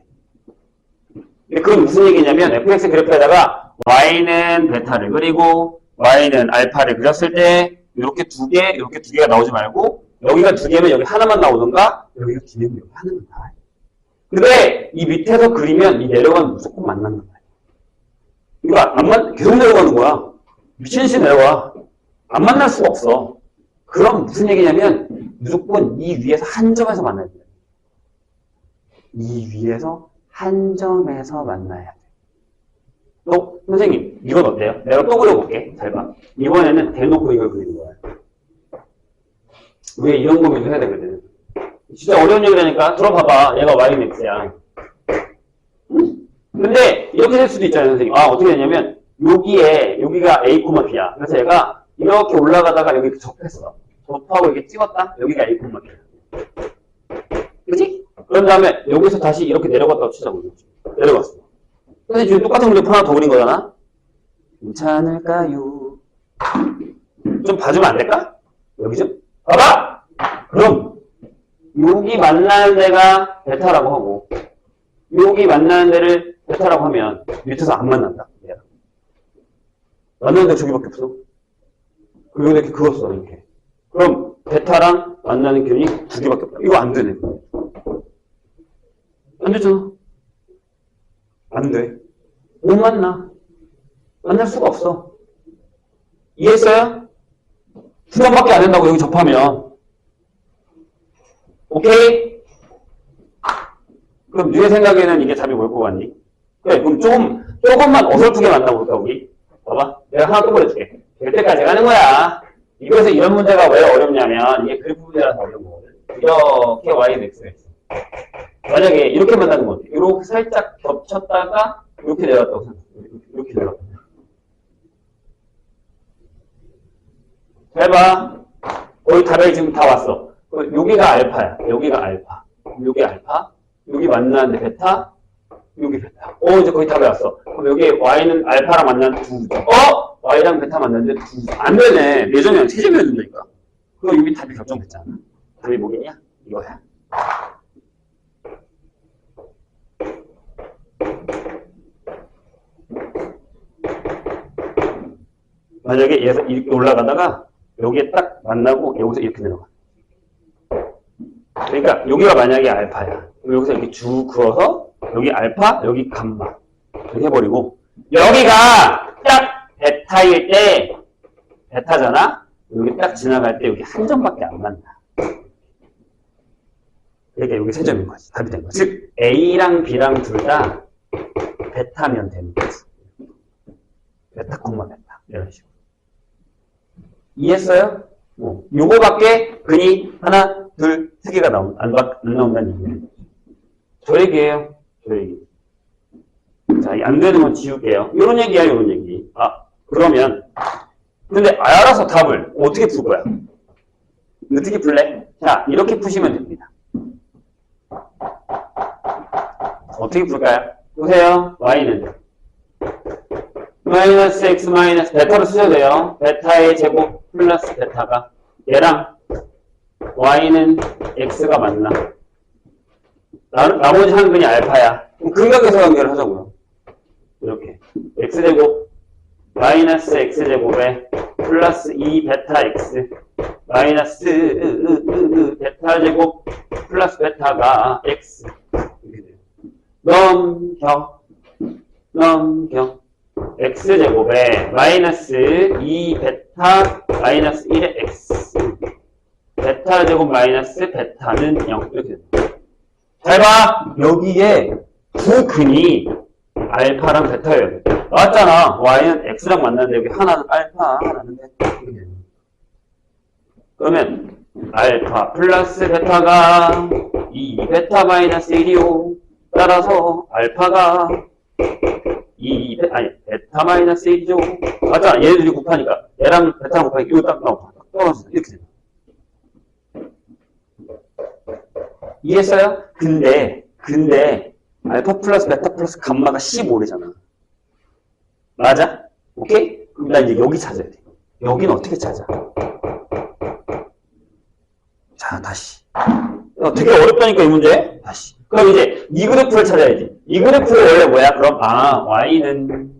근데 그건 무슨 얘기냐면 fx 그래프에다가 y는 베타를 그리고 y는 알파를 그렸을 때 이렇게 두 개가 나오지 말고 여기가 2개면 여기 하나만 나오던가 여기가 2개면 여기 하나만 나와요. 근데 이 밑에서 그리면 이 내려가면 무조건 만난단 말이야. 이거 계속 내려가는 거야. 미친듯이 내려와. 안 만날 수가 없어. 그럼 무슨 얘기냐면 무조건 이 위에서 한 점에서 만나야 돼. 이 위에서 한 점에서 만나야 돼. 또 선생님 이건 어때요? 내가 또 그려볼게. 잘 봐. 이번에는 대놓고 이걸 그리는 거야. 왜 이런 고민도 해야 되거든. 진짜 어려운 얘기라니까 들어봐봐. 얘가 y는 x야. 근데 이렇게 될 수도 있잖아요, 선생님. 어떻게 되냐면 여기가 A, B야. 그래서 얘가 이렇게 올라가다가 여기 접했어. 접하고 이렇게 찍었다? 여기가 A, B야. 그치? 그런 다음에 여기서 다시 이렇게 내려갔다고 치자고. 내려갔어. 근데 지금 똑같은 문제 하나 더 그린 거잖아? 괜찮을까요? 좀 봐주면 안 될까? 여기 좀? 봐봐! 그럼 여기 만나는 데가 베타라고 하고 여기 만나는 데를 베타라고 하면 밑에서 안 만난다. 얘랑. 만나는 데 저기밖에 없어. 여기 이렇게 그었어. 이렇게. 그럼 베타랑 만나는 균이 두 개밖에 없다. 이거 안 되네. 안 되잖아. 안 돼. 못 만나. 만날 수가 없어. 이해했어요? 두 번밖에 안 된다고 여기 접하면. 오케이? 그럼 너의 생각에는 이게 답이 뭘 것 같니? 그래, 그럼 조금만 어설프게 만나볼까, 우리? 봐봐. 내가 하나 또 보여줄게. 될 때까지 가는 거야. 이거에서 이런 문제가 왜 어렵냐면, 이게 그래프 문제라서 어려운 거거든. 이렇게 y는 x. 만약에 이렇게 만나는 거 어때? 이렇게 살짝 겹쳤다가, 이렇게 내려왔다고 생각해. 이렇게 내려왔다. 잘 봐. 거의 답이 지금 다 왔어. 여기가 알파야. 여기가 알파. 여기 알파. 여기 만나는데 베타. 여기 베타. 이제 거의 답이 왔어. 그럼 여기 y는 알파랑 만나는 두. y랑 베타 만나는데 두. 안 되네. 매점이랑 최점이어야 된다니까. 그거 여기 답이 결정됐잖아. 답이 뭐겠냐? 이거야. 만약에 얘에서 이렇게 올라가다가 여기에 딱 만나고 여기서 이렇게 내려가. 그러니까 여기가 만약에 알파야. 여기서 이렇게 쭉 그어서 여기 알파, 여기 감마 이렇게 해버리고 여기가 딱 베타일 때 베타잖아. 여기 딱 지나갈 때 여기 한 점밖에 안 만나. 그러니까 여기 세 점인 거지. 답이 된 거지. 즉 A랑 B랑 둘 다 베타면 되는 거지. 베타 콤마 베타 이런 식으로. 이해했어요? 요거밖에 근이 하나, 둘, 세 개가 안 나온다는 얘기예요. 저 얘기예요. 저 얘기. 자, 안 되는 건 지울게요. 요런 얘기야, 요런 얘기. 그러면 근데 알아서 답을 어떻게 풀 거야? 어떻게 풀래? 자, 이렇게 푸시면 됩니다. 어떻게 풀까요? 보세요. y는 마이너스 x 마이너스 베타로 쓰셔도 돼요. 베타의 제곱 플러스 베타가 얘랑 y는 x가 맞나? 나머지 한 근이 알파야. 그럼 근각에서 연결을 하자고요. 이렇게 x제곱 마이너스 x제곱에 플러스 2 베타 x 마이너스 베타 제곱 플러스 베타가 x 이렇게 돼요. 넘겨 x제곱에 마이너스 2 베타 마이너스 1의 x 베타 제곱 마이너스 베타는 0 이렇게 됩니다. 잘 봐! 여기에 두 근이 알파랑 베타예요. 나왔잖아. y는 x랑 만났는데 여기 하나는 알파 하나는 베타 이렇게 됩니다. 그러면 알파 플러스 베타가 2 베타 마이너스 1이요. 따라서 알파가 베타 마이너스 1이죠. 맞잖아. 얘네들이 곱하니까. 얘랑 베타랑 곱하니까 이거 딱 나오고. 떨어져. 이렇게 됩니다. 이해했어요? 근데, 알파 플러스 베타 플러스 감마가 15래잖아. 맞아? 오케이? 그럼 나 이제 여기 찾아야 돼. 여기는 어떻게 찾아? 자, 다시. 되게 어렵다니까, 이 문제. 다시. 그럼 이제 이 그래프를 찾아야지. 이 그래프는 원래 뭐야? 그럼 y는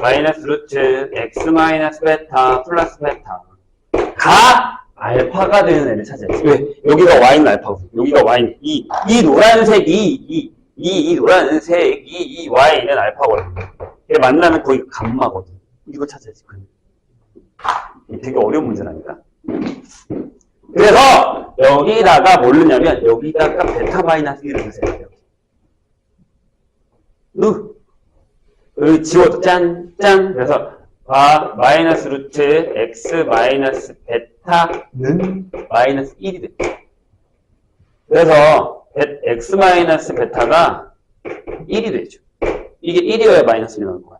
마이너스 루트 x 마이너스 베타 플러스 베타가 알파가 되는 애를 찾아야지. 왜? 여기가 y는 알파고 여기가 y는 이 노란색이 이 노란색이 이 y는 알파거든. 얘 만나면 거의 감마거든. 이거 찾아야지. 되게 어려운 문제라니까. 그래서 여기다가 뭘 넣냐면 여기다가 베타 마이너스 1을 넣으세요. 여기 지워도 짠. 그래서 마이너스 루트 x 마이너스 베타는 마이너스 1이 돼. 그래서 x 마이너스 베타가 1이 되죠. 이게 1이어야 마이너스 1이 나올 거야.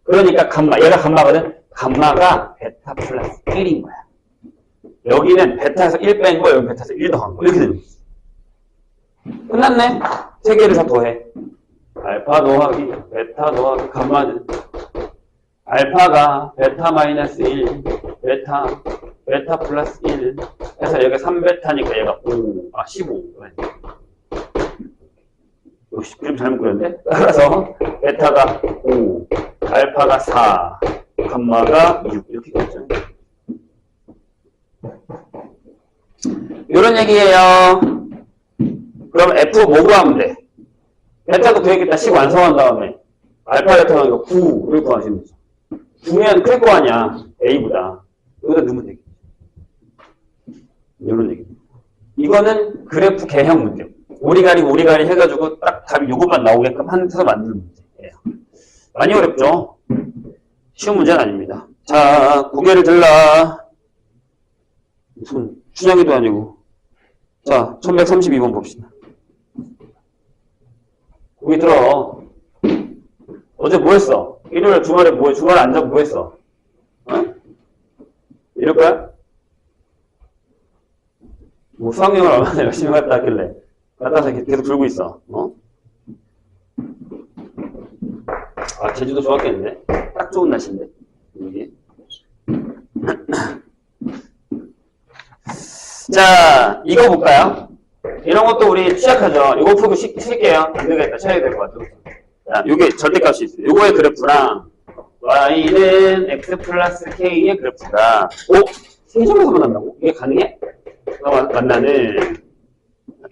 그러니까 얘가 감마거든. 감마가 베타 플러스 1인 거야. 여기는 베타에서 1 뺀 거, 여기 베타에서 1 더한 거. 이렇게 되는 거지. 끝났네. 세 개를 다 더해. 알파 더하기 베타 더하기 감마는 알파가 베타 마이너스 1, 베타 플러스 1 해서 여기가 3베타니까 얘가 15. 역시 그림 잘못 그렸는데? 따라서 베타가 5, 알파가 4, 감마가 6 이렇게 되죠. 이런 얘기예요. 그럼 F 뭐 구하면 돼? 베타도 구했겠다. 식 완성한 다음에 알파 베타가 9를 구하시면 되죠. 9면 클 거 아니야. A보다. 여기다 넣으면 되겠지. 이런 얘기. 이거는 그래프 개형 문제. 오리가리 해가지고 딱 답이 요것만 나오게끔 해서 만드는 문제예요. 많이 어렵죠? 쉬운 문제는 아닙니다. 자, 고개를 들라. 무슨 춘향이도 아니고. 자, 1132번 봅시다. 고개 들어. 어제 뭐 했어? 일요일 주말에 뭐 해? 주말에 앉아 뭐 했어? 어? 이럴 거야? 뭐 수학여행을 얼마나 열심히 갔다 왔길래 갔다 와서 계속 들고 있어. 어? 아, 제주도 좋았겠는데? 딱 좋은 날씨인데 이게. 자, 이거 볼까요? 이런 것도 우리 시작하죠. 이거 풀고 쉴게요. 안 되겠다. 쳐야 될 것 같아. 자, 요게 절대값이 있어요. 요거의 그래프랑 y는 x 플러스 k의 그래프가 세 점에서 만난다고? 이게 가능해? 만나는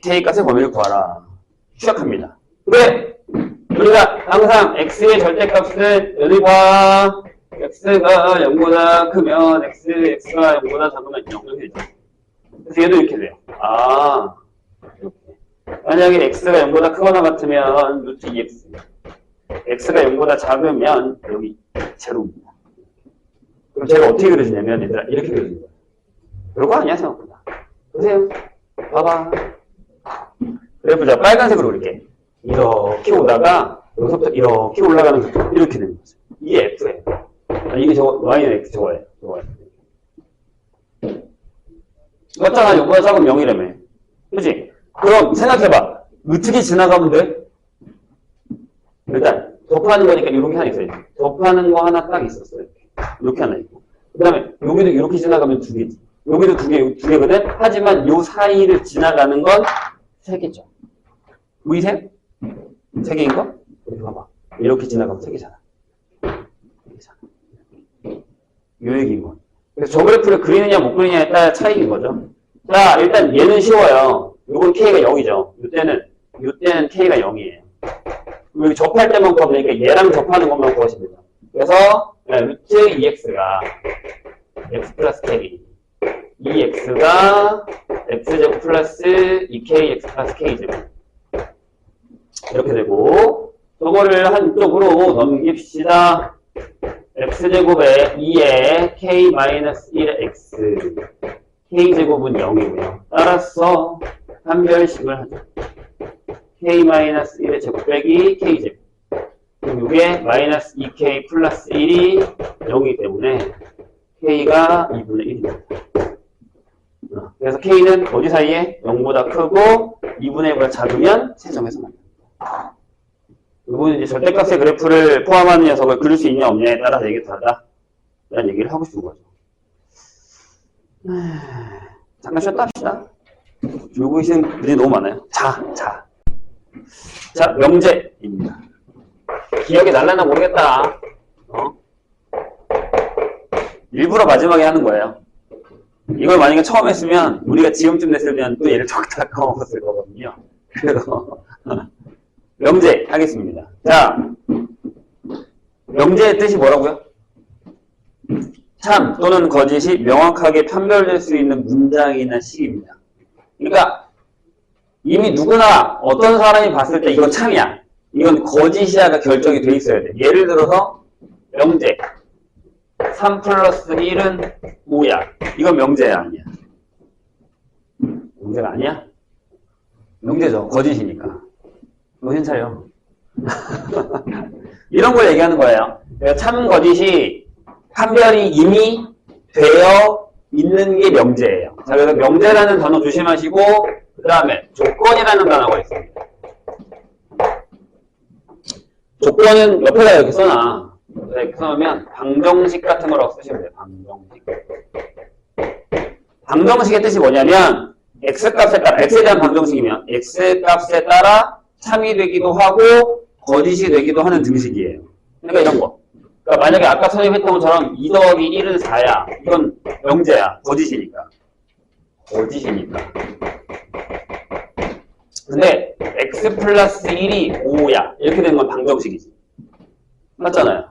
k 값의 범위를 구하라. 시작합니다. 왜? 우리가 항상 x의 절대값은 여기 봐. x가 0보다 크면 x가 0보다 작으면 0 이렇게 되죠. 그래서 얘도 이렇게 돼요. 아, 이렇게. 만약에 x가 0보다 크거나 같으면 루트 2x. x가 0보다 작으면 여기 제로입니다. 그럼 제가 어떻게 그려지냐면 얘들아 이렇게 그려진 거예요. 별거 아니야 생각보다. 보세요. 봐봐. 그래프자 빨간색으로 그릴게. 이렇게 오다가 여기서부터 이렇게 올라가는 거 이렇게 되는 거죠. 이게 f예요. 이게 저거 y는 x 저거예요. 맞잖아. 0보다 작으면 0이라며. 그치? 그럼 생각해봐. 어떻게 지나가면 돼? 일단 곱하는 거니까 이렇게 하나 있어요. 곱하는 거 하나 딱 있었어요. 이렇게 하나 있고. 그 다음에 여기도 이렇게 지나가면 두 개지. 여기도 두 개거든? 하지만 요 사이를 지나가는 건 세 개죠. 보이세요? 세 개인 거? 여기 봐봐. 이렇게 지나가면 세 개잖아. 요 얘기인 거. 그래서 저 그래프를 그리느냐 못 그리느냐에 따라 차이인 거죠. 자, 일단 얘는 쉬워요. 요건 K가 0이죠. 요때는 K가 0이에요. 여기 접할 때만 구하면 되니까 얘랑 접하는 것만 구하시면 돼요. 그래서 루트 2x가 x 플러스 k 2x가 x제곱 플러스 2kx 플러스 k제곱 이렇게 되고 저거를 한쪽으로 넘깁시다. x제곱에 2에 k-1의 x k제곱은 0이고요. 따라서 판별식을 하죠. k-1의 제곱 빼기 k제곱. 그럼 이게 마이너스 2k 플러스 1이 0이기 때문에 k가 2분의 1입니다. 그래서 k는 어디 사이에? 0보다 크고 2분의 1보다 작으면 세 점에서 만납니다. 이거는 이제 절대값의 그래프를 포함하는 녀석을 그릴 수 있냐 없냐에 따라서 얘기를 다르다. 라는 얘기를 하고 싶은 거죠. 잠깐 쉬었다 합시다. 졸고 계시는 분들이 너무 많아요. 자, 명제입니다. 기억이 날라나 모르겠다. 일부러 마지막에 하는 거예요. 이걸 만약에 처음 했으면 우리가 지금쯤 됐으면 또 얘를 턱 까먹었을 거거든요. 그래서 명제 하겠습니다. 자, 명제의 뜻이 뭐라고요? 참 또는 거짓이 명확하게 판별될 수 있는 문장이나 식입니다. 그러니까 이미 누구나 어떤 사람이 봤을 때 이건 참이야. 이건 거짓이야가 결정이 돼 있어야 돼. 예를 들어서 명제 3 플러스 1은 5야. 이건 명제야 아니야? 명제가 아니야? 명제죠. 거짓이니까. 정신 차려. 이런 걸 얘기하는 거예요. 그래서 참 거짓이 판별이 이미 되어 있는 게 명제예요. 자, 그래서 명제라는 단어 조심하시고, 그 다음에 조건이라는 단어가 있습니다. 조건은 옆에다 이렇게 써놔. 이렇게 써놓으면 방정식 같은 거라고 쓰시면 돼요. 방정식. 방정식의 뜻이 뭐냐면 x값에 따라, x에 대한 방정식이면 x값에 따라 참이 되기도 하고 거짓이 되기도 하는 등식이에요. 그러니까 이런 거. 그러니까 만약에 아까 선생님이 했던 것처럼 2 더하기 1은 4야. 이건 명제야. 거짓이니까. 거짓이니까. 근데 x 플러스 1이 5야. 이렇게 되는 건 방정식이지. 맞잖아요.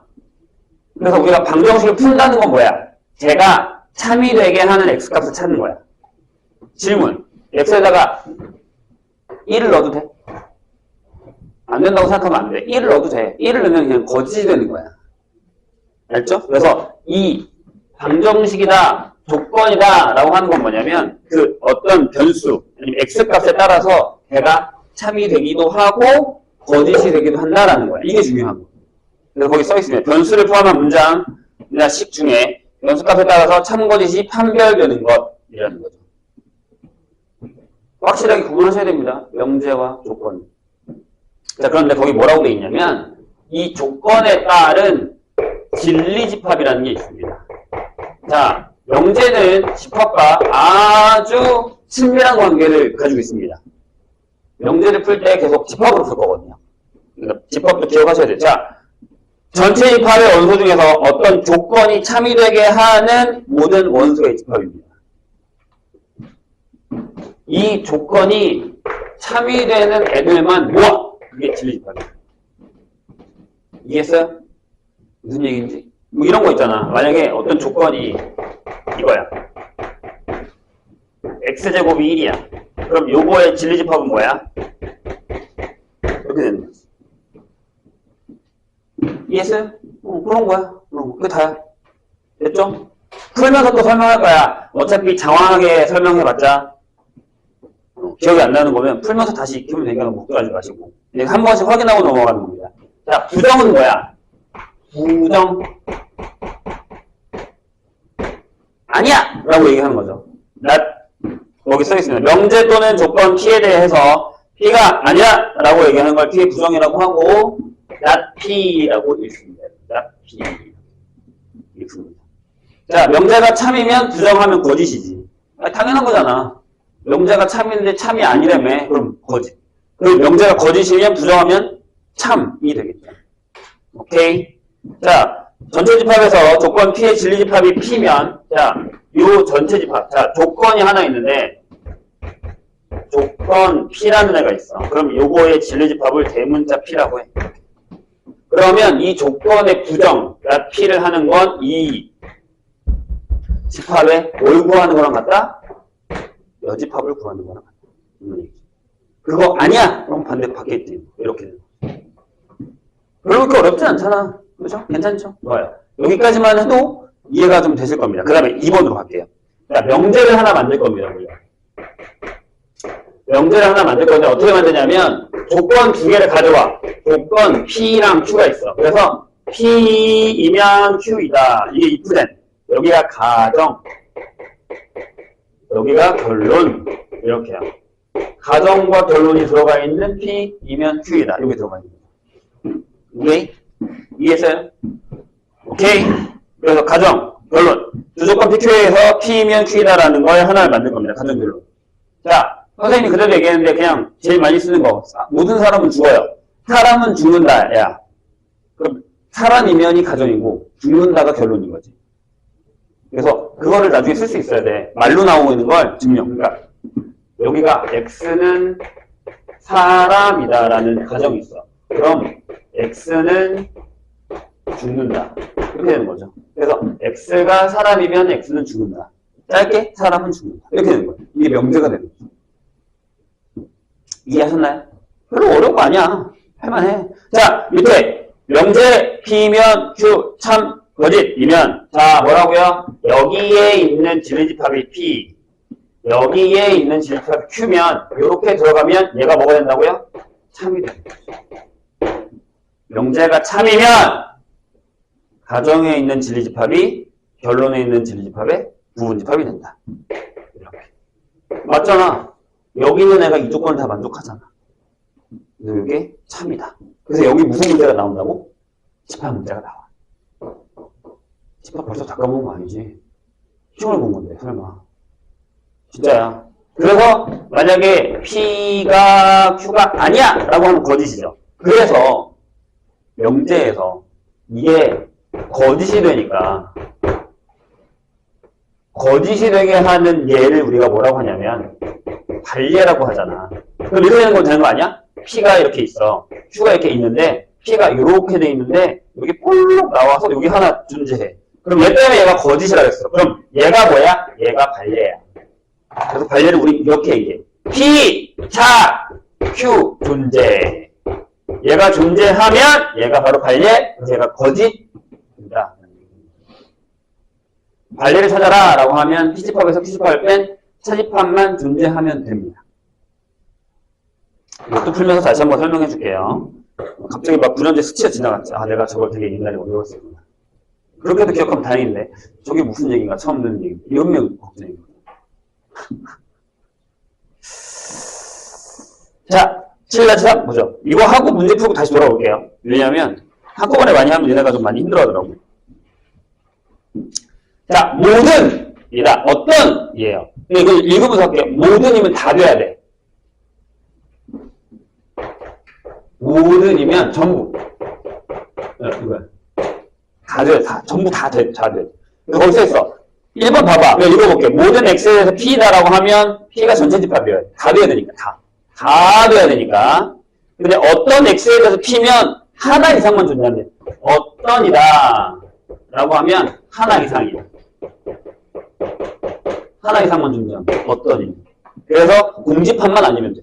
그래서 우리가 방정식을 푼다는 건 뭐야? 제가 참이 되게 하는 x값을 찾는 거야. 질문. x에다가 1을 넣어도 돼? 안 된다고 생각하면 안 돼. 1을 넣어도 돼. 1을 넣으면 그냥 거짓이 되는 거야. 알죠? 그래서 이 방정식이다, 조건이다 라고 하는 건 뭐냐면 그 어떤 변수, 아니면 x값에 따라서 걔가 참이 되기도 하고 거짓이 되기도 한다라는 거야. 이게 중요한 거. 그래서 거기 써 있으면 변수를 포함한 문장이나 식 중에 변수값에 따라서 참 거짓이 판별되는 것이라는 거죠. 확실하게 구분하셔야 됩니다. 명제와 조건. 자, 그런데 거기 뭐라고 돼 있냐면 이 조건에 따른 진리집합이라는 게 있습니다. 자, 명제는 집합과 아주 친밀한 관계를 가지고 있습니다. 명제를 풀 때 계속 집합으로 풀 거거든요. 그러니까 집합도 기억하셔야 돼요. 자, 전체 집합의 원소 중에서 어떤 조건이 참이되게 하는 모든 원소의 집합입니다. 이 조건이 참이되는 애들만 모아! 그게 진리집합이에요. 이해했어요? 무슨 얘기인지? 뭐 이런 거 있잖아. 만약에 어떤 조건이 이거야. x제곱이 1이야. 그럼 요거의 진리집합은 뭐야? 이렇게 되는 거지. 이해했어요? 그런 거야. 그게 다야. 됐죠? 풀면서 또 설명할 거야. 어차피 장황하게 설명해봤자 기억이 안 나는 거면 풀면서 다시 익히면 되니까 걱정하지 마시고 한 번씩 확인하고 넘어가는 겁니다. 자, 부정은 뭐야? 부정 아니야! 라고 얘기하는 거죠. 거기 써있습니다. 명제 또는 조건 P에 대해서 P가 아니야! 라고 얘기하는 걸 P의 부정이라고 하고 not P라고 읽습니다. not P 읽습니다. 자, 명제가 참이면 부정하면 거짓이지. 당연한 거잖아. 명제가 참인데 참이 아니라며. 그럼 거짓. 그럼 명제가 거짓이면 부정하면 참이 되겠죠. 오케이? 자, 전체 집합에서 조건 P의 진리 집합이 P면, 자, 요 전체 집합. 자, 조건이 하나 있는데, 조건 P라는 애가 있어. 그럼 요거의 진리 집합을 대문자 P라고 해. 그러면 이 조건의 부정, P를 하는 건 이 집합에 뭘 구하는 거랑 같다? 여집합을 구하는 거랑 같다. 그거 아니야! 그럼 반대 바뀌었지. 이렇게 되는 거죠. 그렇게 어렵진 않잖아. 그렇죠? 괜찮죠? 좋아요. 여기까지만 해도 이해가 좀 되실 겁니다. 그 다음에 2번으로 갈게요. 자, 명제를 하나 만들 겁니다. 우리가. 명제를 하나 만들 건데 어떻게 만드냐면 조건 두 개를 가져와. 조건 P랑 Q가 있어. 그래서 P이면 Q이다. 이게 이프된. 여기가 가정. 여기가 결론. 이렇게요. 가정과 결론이 들어가 있는 P이면 Q이다. 여기 들어가 있는 거예요. 오케이? 이해했어요? 오케이? 그래서 가정, 결론. 두 조건 PQ에서 P면 Q이다라는 걸 하나를 만들 겁니다. 가정, 결론. 자, 선생님이 그대로 얘기했는데 그냥 제일 많이 쓰는 거. 모든 사람은 죽어요. 사람은 죽는다. 야. 그럼 사람이면이 가정이고 죽는다가 결론인 거지. 그래서 그거를 나중에 쓸 수 있어야 돼. 말로 나오고 있는 걸 증명. 그러니까 여기가 X는 사람이다라는 가정이 있어. 그럼 X는 죽는다. 이렇게 되는 거죠. 그래서 X가 사람이면 X는 죽는다. 짧게 사람은 죽는다. 이렇게 되는 거예요. 이게 명제가 되는 거죠. 이해하셨나요? 별로 어려운 거 아니야. 할만해. 자, 밑에 명제 P면 Q 참 거짓이면 자 뭐라고요? 여기에 있는 진리집합이 P 여기에 있는 진리집합이 Q면 이렇게 들어가면 얘가 뭐가 된다고요? 참이 됩니다. 명제가 참이면 가정에 있는 진리집합이 결론에 있는 진리집합의 부분집합이 된다. 이렇게. 맞잖아. 여기 있는 애가 이 조건을 다 만족하잖아. 그래서 이게 참이다. 그래서 여기 무슨 문제가 나온다고? 집합 문제가 나와. 집합 벌써 잠깐 본 거 아니지? 시험을 본 건데 설마. 진짜야. 그래서 만약에 P가 Q가 아니야! 라고 하면 거짓이죠. 그래서 명제에서 이게 거짓이 되니까 거짓이 되게 하는 예를 우리가 뭐라고 하냐면 발예라고 하잖아. 그럼 이렇게 되는 건 되는 거 아니야? P가 이렇게 있어. Q가 이렇게 있는데 P가 이렇게 돼 있는데 여기 볼록 나와서 여기 하나 존재해. 그럼 얘 때문에 얘가 거짓이라고 했어. 그럼 얘가 뭐야? 얘가 발예야. 그래서 발예를 우리 이렇게 얘기해. P, 자, Q, 존재. 얘가 존재하면 얘가 바로 발예, 그래서 얘가 거짓입니다. 발예를 찾아라 라고 하면 P집합에서 Q집합을 뺀 차집합만 존재하면 됩니다. 이것도 풀면서 다시 한번 설명해 줄게요. 갑자기 막 불현재 스치가 지나갔지. 아, 내가 저걸 되게 옛날에 어려웠었구나. 그렇게도 기억하면 다행인데 저게 무슨 얘기인가 처음 듣는 얘기. 이런면 걱정입니다. 자, 7-3 보죠. 이거 하고 문제 풀고 다시 돌아올게요. 왜냐하면 한꺼번에 많이 하면 얘네가 좀 많이 힘들어하더라고요. 자, 모든 이다. 어떤 이에요. 이거 읽으면서 할게요. 모든이면 다 돼야 돼. 모든이면 전부. 이거야. 다 돼. 다. 전부 다 돼. 다 돼. 거기 써 있어. 1번 봐봐. 내가 읽어볼게. 모든 x에서 p다라고 하면 p가 전체 집합이에요. 다 돼야 되니까. 다 돼야 되니까. 근데 어떤 x에 대해서 p면 하나 이상만 존재한대. 어떤이다 라고 하면 하나 이상이야. 하나 이상만 존재한대. 어떤이. 그래서 공집합만 아니면 돼.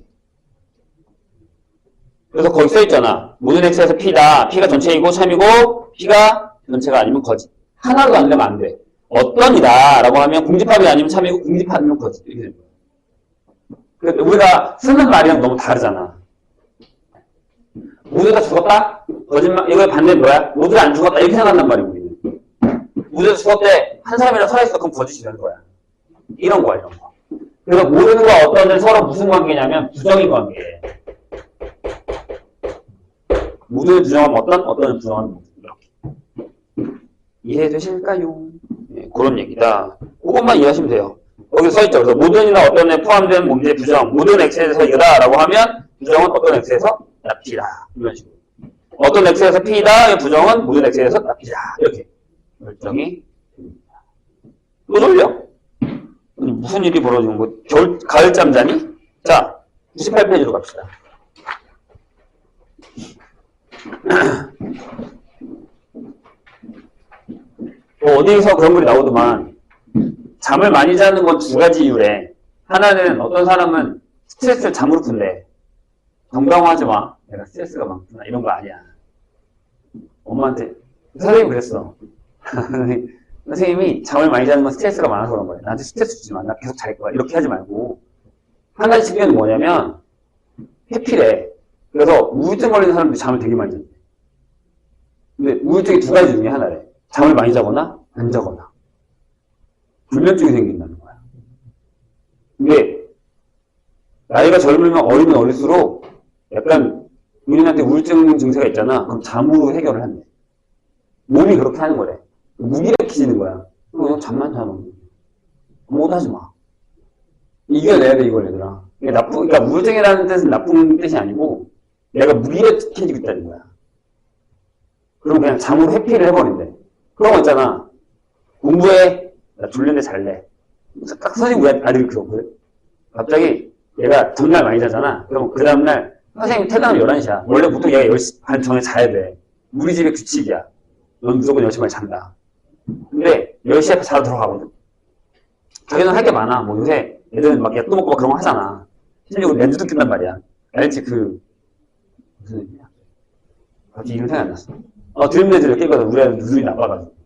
그래서 거기 써있잖아. 모든 x에서 p다. p가 전체이고 참이고 p가 전체가 아니면 거짓. 하나도 안 되면 안 돼. 어떤이다 라고 하면 공집합이 아니면 참이고 공집합이면 거짓. 이렇게 됩니다. 우리가 쓰는 말이랑 너무 다르잖아. 모두가 죽었다? 거짓말. 이거의 반대는 뭐야? 모두가 안 죽었다. 이렇게 생각한단 말이야, 우리는. 모두가 죽었대. 한 사람이랑 살아있어. 그럼 거짓이 되는 거야. 이런 거야, 이런 거. 그래서 모든과 어떤은 서로 무슨 관계냐면 부정인 관계예요. 모두를 부정하면 어떤은 부정하면 모두. 이렇게. 이해되실까요? 네, 그런 얘기다. 그것만 이해하시면 돼요. 거기 써있죠. 그래서 모든이나 어떤에 포함된 문제 부정, 모든 x에서 이거다 라고 하면 부정은 어떤 x에서 납피다. 이런 식으로. 어떤 x에서 p다, 부정은 모든 x에서 납피다. 이렇게 결정이 됩니다. 또 졸려? 무슨 일이 벌어지는 거? 가을잠 자니? 자, 98페이지로 갑시다. 어디서 그런 글이 나오더만 잠을 많이 자는 건 두 가지 이유래. 하나는 어떤 사람은 스트레스를 잠으로 푼대. 건강하지 마. 내가 스트레스가 많구나. 이런 거 아니야. 엄마한테 선생님이 그랬어. 선생님이 잠을 많이 자는 건 스트레스가 많아서 그런 거야. 나한테 스트레스 주지 마. 나 계속 잘 거야. 이렇게 하지 말고. 한 가지 측면은 뭐냐면 회피래. 그래서 우울증 걸리는 사람들이 잠을 되게 많이 잔대. 근데 우울증이 두 가지 중에 하나래. 잠을 많이 자거나 안 자거나. 불면증이 생긴다는 거야. 근데 나이가 젊으면 어리면 어릴수록 약간 우리한테 우울증 증세가 있잖아. 그럼 잠으로 해결을 한대. 몸이 그렇게 하는 거래. 무기력해지는 거야. 그냥 잠만 자면 아무것도 하지 마. 이겨내야 돼, 이걸 얘들아. 그러니까 우울증이라는 뜻은 나쁜 뜻이 아니고 내가 무기력해지고 있다는 거야. 그럼 그냥 잠으로 회피를 해버린대. 그런 거 있잖아. 공부해. 나 졸린데 잘래. 딱 선생님 우리 아들이 그러거든. 갑자기 얘가 전날 많이 자잖아. 그럼 그 다음날 선생님 퇴근하면 11시야. 원래 보통 얘가 10시 반 전에 자야 돼. 우리 집의 규칙이야. 넌 무조건 10시 반에 잔다. 근데 10시에 앞에 자러 들어가거든. 자기는 할 게 많아. 뭐 요새 애들은 막 약도 먹고 막 그런 거 하잖아. 심지어 렌즈도 낀단 말이야. 알지? 무슨 얘기야? 갑자기 이름 생각이 안 났어. 드림 렌즈를 끼거든. 우리 애들 눈이 나빠가지고.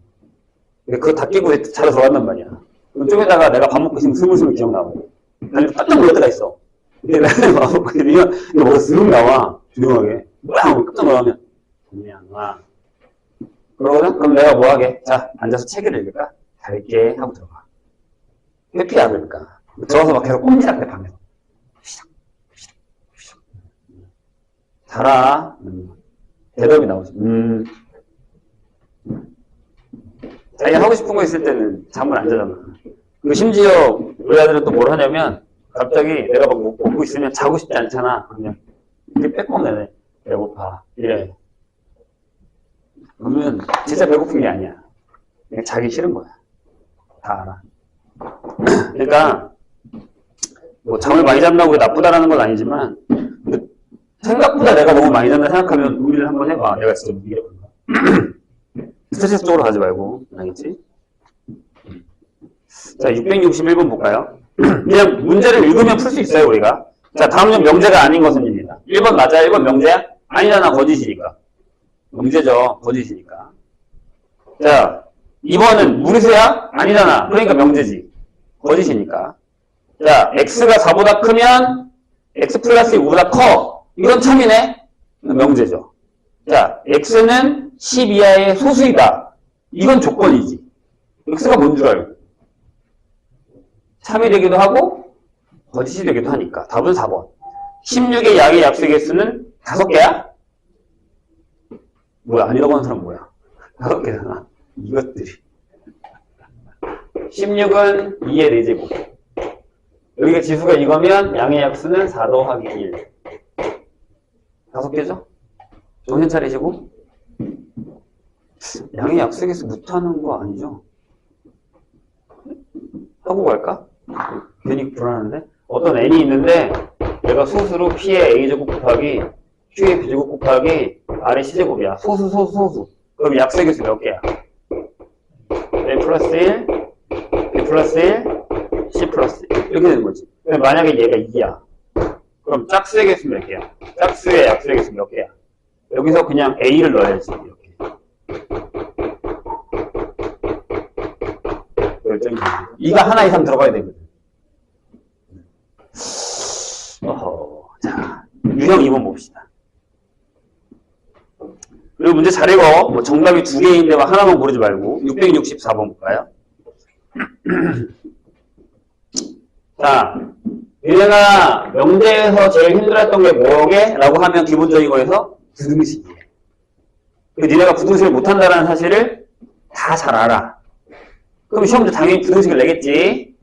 그거 다 끼고 자러 들어간단 말이야. 그럼 쪽에다가 내가 밥 먹고 있으면 스물스물 기억나고. 나는 깜짝 놀랄 때가 있어. 근데 나는 밥 먹고 있으면 이거 뭐가 스르륵 나와. 조용하게. 뭐야 하고 깜짝 놀라면. 동양아. 그러거든? 그럼 내가 뭐 하게? 자, 앉아서 책을 읽을까? 잘게 하고 들어가. 회피야, 그러니까. 들어서 막 계속 꼼지락대 방에서. 자라. 대답이 나오지. 자기 하고 싶은 거 있을 때는 잠을 안 자잖아. 그리고 심지어 우리 아들은 또 뭘 하냐면 갑자기 내가 막 먹고 있으면 자고 싶지 않잖아. 그냥 이렇게 빼꼼 내네. 배고파. 이래. 그러면 진짜 배고픈 게 아니야. 그냥 자기 싫은 거야. 다 알아. 그러니까 뭐 잠을 많이 잔다고 나쁘다라는 건 아니지만 생각보다 내가 너무 많이 잔다 생각하면 우리를 한번 해봐. 내가 진짜 무기력한 거야. 스트레스 쪽으로 가지 말고. 알겠지? 자, 661번 볼까요? 그냥 문제를 읽으면 풀 수 있어요, 우리가. 자, 다음은 명제가 아닌 것은입니다. 1번 맞아요? 1번 명제야? 아니잖아, 거짓이니까. 명제죠, 거짓이니까. 자, 2번은 무리수야? 아니잖아. 그러니까 명제지. 거짓이니까. 자, x가 4보다 크면 x 플러스 5보다 커. 이건 참이네? 명제죠. 자, x는 10 이하의 소수이다. 이건 조건이지. x가 뭔 줄 알고. 참이 되기도 하고 거짓이 되기도 하니까. 답은 4번. 16의 양의 약수의 개수는 5개야? 뭐야? 아니라고 하는 사람 뭐야? 5개잖아. 이것들이. 16은 2의 4제곱. 여기가 지수가 이거면 양의 약수는 4 더하기 1. 5개죠? 정신 차리시고. 양의 약수의 개수 못하는 거 아니죠? 하고 갈까? 괜히 불안한데? 어떤 n이 있는데 내가 소수로 p의 a제곱 곱하기 q의 b제곱 곱하기 r의 c제곱이야. 소수. 그럼 약수의 개수 몇 개야? a 플러스 1, b 플러스 1, c 플러스 1 이렇게 되는 거지. 그럼 만약에 얘가 2야. 그럼 짝수의 개수 몇 개야? 짝수의 약수의 개수 몇 개야? 여기서 그냥 a를 넣어야지. 이렇게. 결정이 2가 하나 이상 들어가야 되거든. 자, 유형 2번 봅시다. 그리고 문제 잘 읽어. 뭐 정답이 2개인데 하나만 고르지 말고 664번 볼까요? 자, 얘네가 명제에서 제일 힘들었던 게 뭐게? 라고 하면 기본적인 거에서 부등식이에요. 니네가 부등식을 못한다는 사실을 다 잘 알아. 그럼 시험도 당연히 부등식을 내겠지.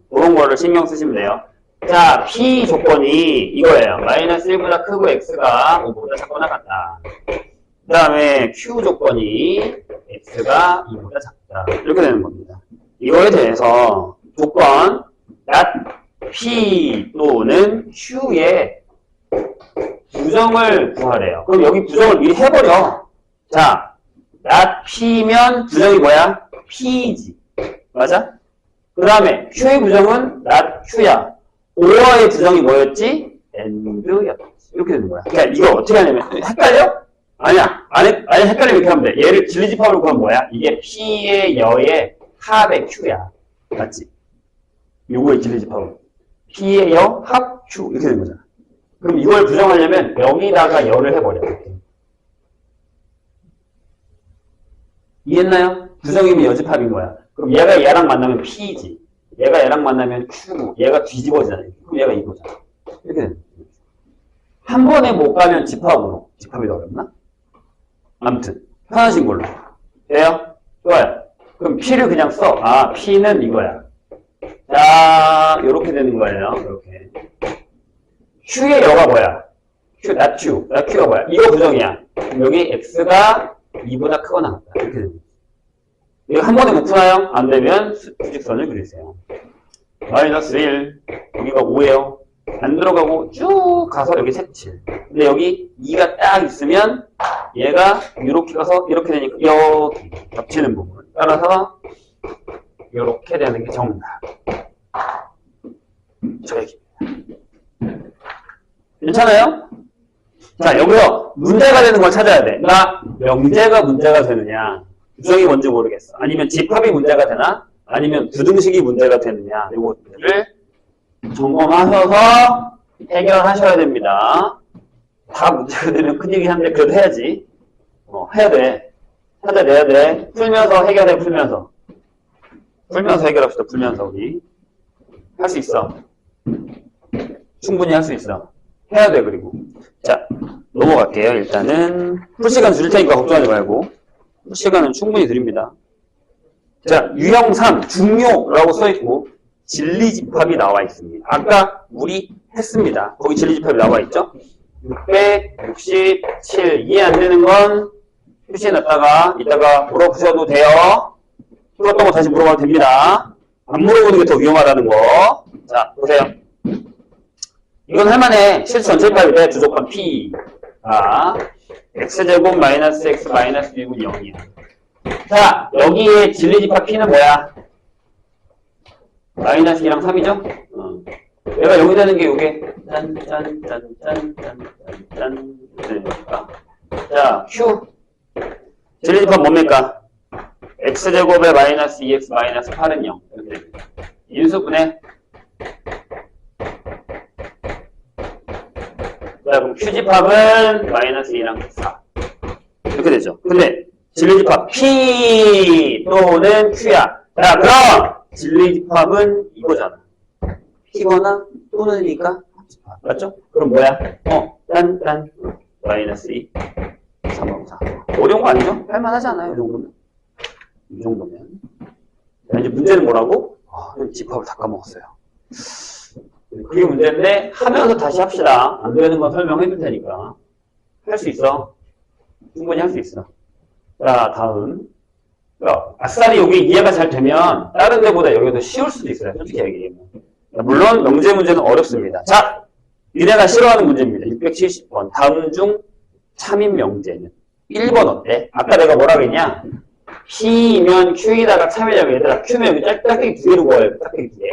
그런 거를 신경 쓰시면 돼요. 자, P 조건이 이거예요. 마이너스 1보다 크고 X가 5보다 작거나 같다. 그 다음에 Q 조건이 X가 2보다 작다. 이렇게 되는 겁니다. 이거에 대해서 조건 P 또는 Q의 부정을 구하래요. 그럼 여기 부정을 미리 해버려. 자, P면 부정이 뭐야? P지. 맞아? 그 다음에 Q의 부정은 Q야. 5와의 부정이 뭐였지? AND였지. 이렇게 되는 거야. 그러니까 이거 어떻게 하냐면 헷갈려? 아니야. 아니 헷갈리면 이렇게 하면 돼. 얘를 진리집합으로 구하면 뭐야? 이게 P의 여의 합의 Q야. 맞지? 요거의 진리집합으로. P의 여 합 Q 이렇게 되는 거잖아. 그럼 이걸 부정하려면 여기다가 여를 해버려. 이렇게. 이해했나요? 부정이면 여집합인 거야. 그럼 얘가 얘랑 만나면 P지. 얘가 얘랑 만나면 Q고 얘가 뒤집어지잖아요. 그럼 얘가 이거잖아. 이렇게 되는 거야. 한 번에 못 가면 집합으로. 집합이 더 어렵나? 아무튼 편하신 걸로. 돼요? 좋아요. 그럼 P를 그냥 써. 아, P는 이거야. 자, 요렇게 되는 거예요. 이렇게. Q의 여가 뭐야? Q가 뭐야? 이거 부정이야. 그럼 여기 X가 2보다 크거나 같다. 이렇게 되는 거야. 이거 한 번에 못 푸나요? 안 되면 수직선을 그리세요. 마이너스 1, 여기가 5예요. 안 들어가고 쭉 가서 여기 색칠. 근데 여기 2가 딱 있으면 얘가 이렇게 가서 이렇게 되니까 여기 겹치는 부분. 따라서 이렇게 되는 게 정답. 저 얘기입니다. 괜찮아요? 자, 여기서 문제가 되는 걸 찾아야 돼. 나 명제가 문제가 되느냐? 부정이 뭔지 모르겠어. 아니면 집합이 문제가 되나? 아니면 부등식이 문제가 되느냐? 이것들을 점검하셔서 해결하셔야 됩니다. 다 문제가 되면 큰일이긴 한데 그래도 해야지. 해야 돼. 찾아내야 돼. 풀면서 해결해, 풀면서. 풀면서 해결합시다, 풀면서, 우리. 할 수 있어. 충분히 할 수 있어. 해야 돼, 그리고. 자, 넘어갈게요. 일단은. 풀시간 줄 테니까 걱정하지 말고. 풀시간은 충분히 드립니다. 자, 유형 3, 중요라고 써있고, 진리집합이 나와 있습니다. 아까 우리 했습니다. 거기 진리집합이 나와 있죠? 667. 이해 안 되는 건 표시해놨다가, 이따가 물어보셔도 돼요. 풀었던 거 다시 물어봐도 됩니다. 안 물어보는 게 더 위험하다는 거. 자, 보세요. 이건 할만해. 실수 전체집합일 때 주조건 P. 아, x제곱 마이너스 x 마이너스 1은 0이야. 자, 여기에 진리집합 P는 뭐야? 마이너스 2랑 3이죠? 내가 여기 되는 게 요게 짠짠짠짠짠짠짠 되니까. 자, Q. 진리집합 뭡니까? x제곱에 마이너스 2x 마이너스 8은 0. 이렇게 됩니다. 인수분해. 자, 그럼 Q집합은 마이너스 2랑 4. 이렇게 되죠. 근데 진리집합 P 또는 Q야. 자, 그럼 진리집합은 이거잖아. P거나 또는이니까 맞죠? 그럼 뭐야? 딴 마이너스 2 3하고 4. 어려운 거 아니죠? 할만하지 않아요? 이 정도면. 이 정도면. 자, 이제 문제는 뭐라고? 집합을 다 까먹었어요. 그게 문제인데 하면서 다시 합시다. 안 되는 건 설명해 줄 테니까. 할 수 있어. 충분히 할 수 있어. 자, 다음. 아싸리 여기 이해가 잘 되면 다른 데보다 여기가 더 쉬울 수도 있어요. 솔직히 얘기하면. 물론 명제 문제는 어렵습니다. 자, 니네가 싫어하는 문제입니다. 670번. 다음 중 참인 명제는 1번 어때? 아까 내가 뭐라 그랬냐? P면 Q에다가 참이라면 얘들아 Q면 여기 짝대기 두 개로 구해요. 짝대기 두 개.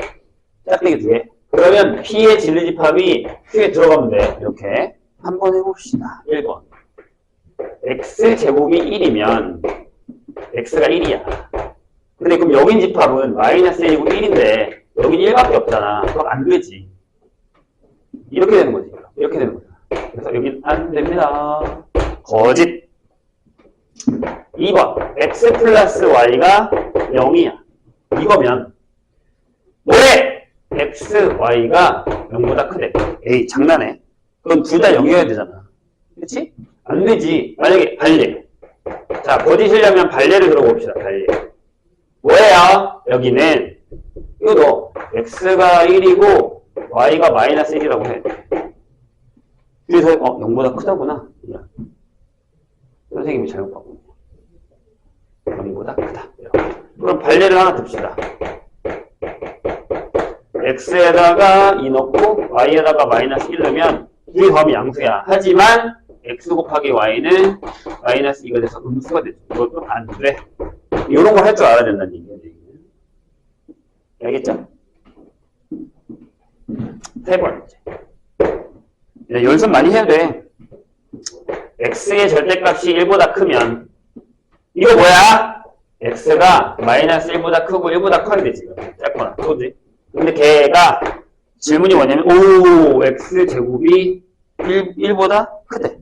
짝대기 두 개. 그러면 P의 진리집합이 Q에 들어가면 돼. 이렇게. 한번 해봅시다. 1번. X제곱이 1이면 X가 1이야. 근데 그럼 여긴 집합은 마이너스 1이고 1인데 여긴 1밖에 없잖아. 그럼 안 되지. 이렇게 되는 거지. 이렇게 되는 거잖아. 그래서 여긴 안 됩니다. 거짓. 2번. X 플러스 Y가 0이야. 이거면 뭐래? X, Y가 0보다 크대. 에이, 장난해. 그럼 둘 다 0이어야 되잖아. 그치? 안 되지. 만약에 반례. 자, 거짓이려면 반례를 들어봅시다. 반례. 뭐예요? 여기는 이거 X가 1이고 Y가 마이너스 1이라고 해. 그래서 0보다 크다구나. 선생님이 잘못 봤구나. 0보다 크다. 그럼 반례를 하나 듭시다. X에다가 2 넣고 Y에다가 마이너스 1 넣으면 이 범위 양수야. 하지만 X 곱하기 Y는 마이너스 2가 돼서 음수가 되죠. 이것도 안 돼. 이런 거 할 줄 알아야 된다는 얘기예요. 알겠죠? 세 번째. 연습 많이 해야 돼. X의 절대값이 1보다 크면 이거 뭐야? X가 마이너스 1보다 크고 1보다 커야 되지. 짧거나. 그거지. 근데 걔가 질문이 뭐냐면 X제곱이 1보다 크대.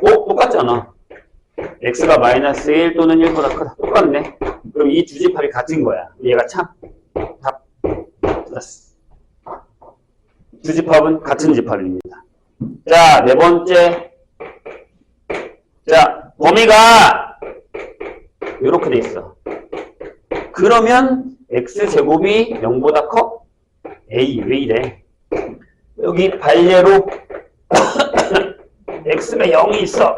똑같잖아. X가 마이너스 1 또는 1보다 크다. 똑같네. 그럼 이 두 집합이 같은 거야. 얘가 참. 답. 플러스. 두 집합은 같은 집합입니다. 자, 네 번째. 자, 범위가 이렇게 돼 있어. 그러면 X제곱이 0보다 커? 에이, 왜 이래? 여기 반례로 X가 0이 있어.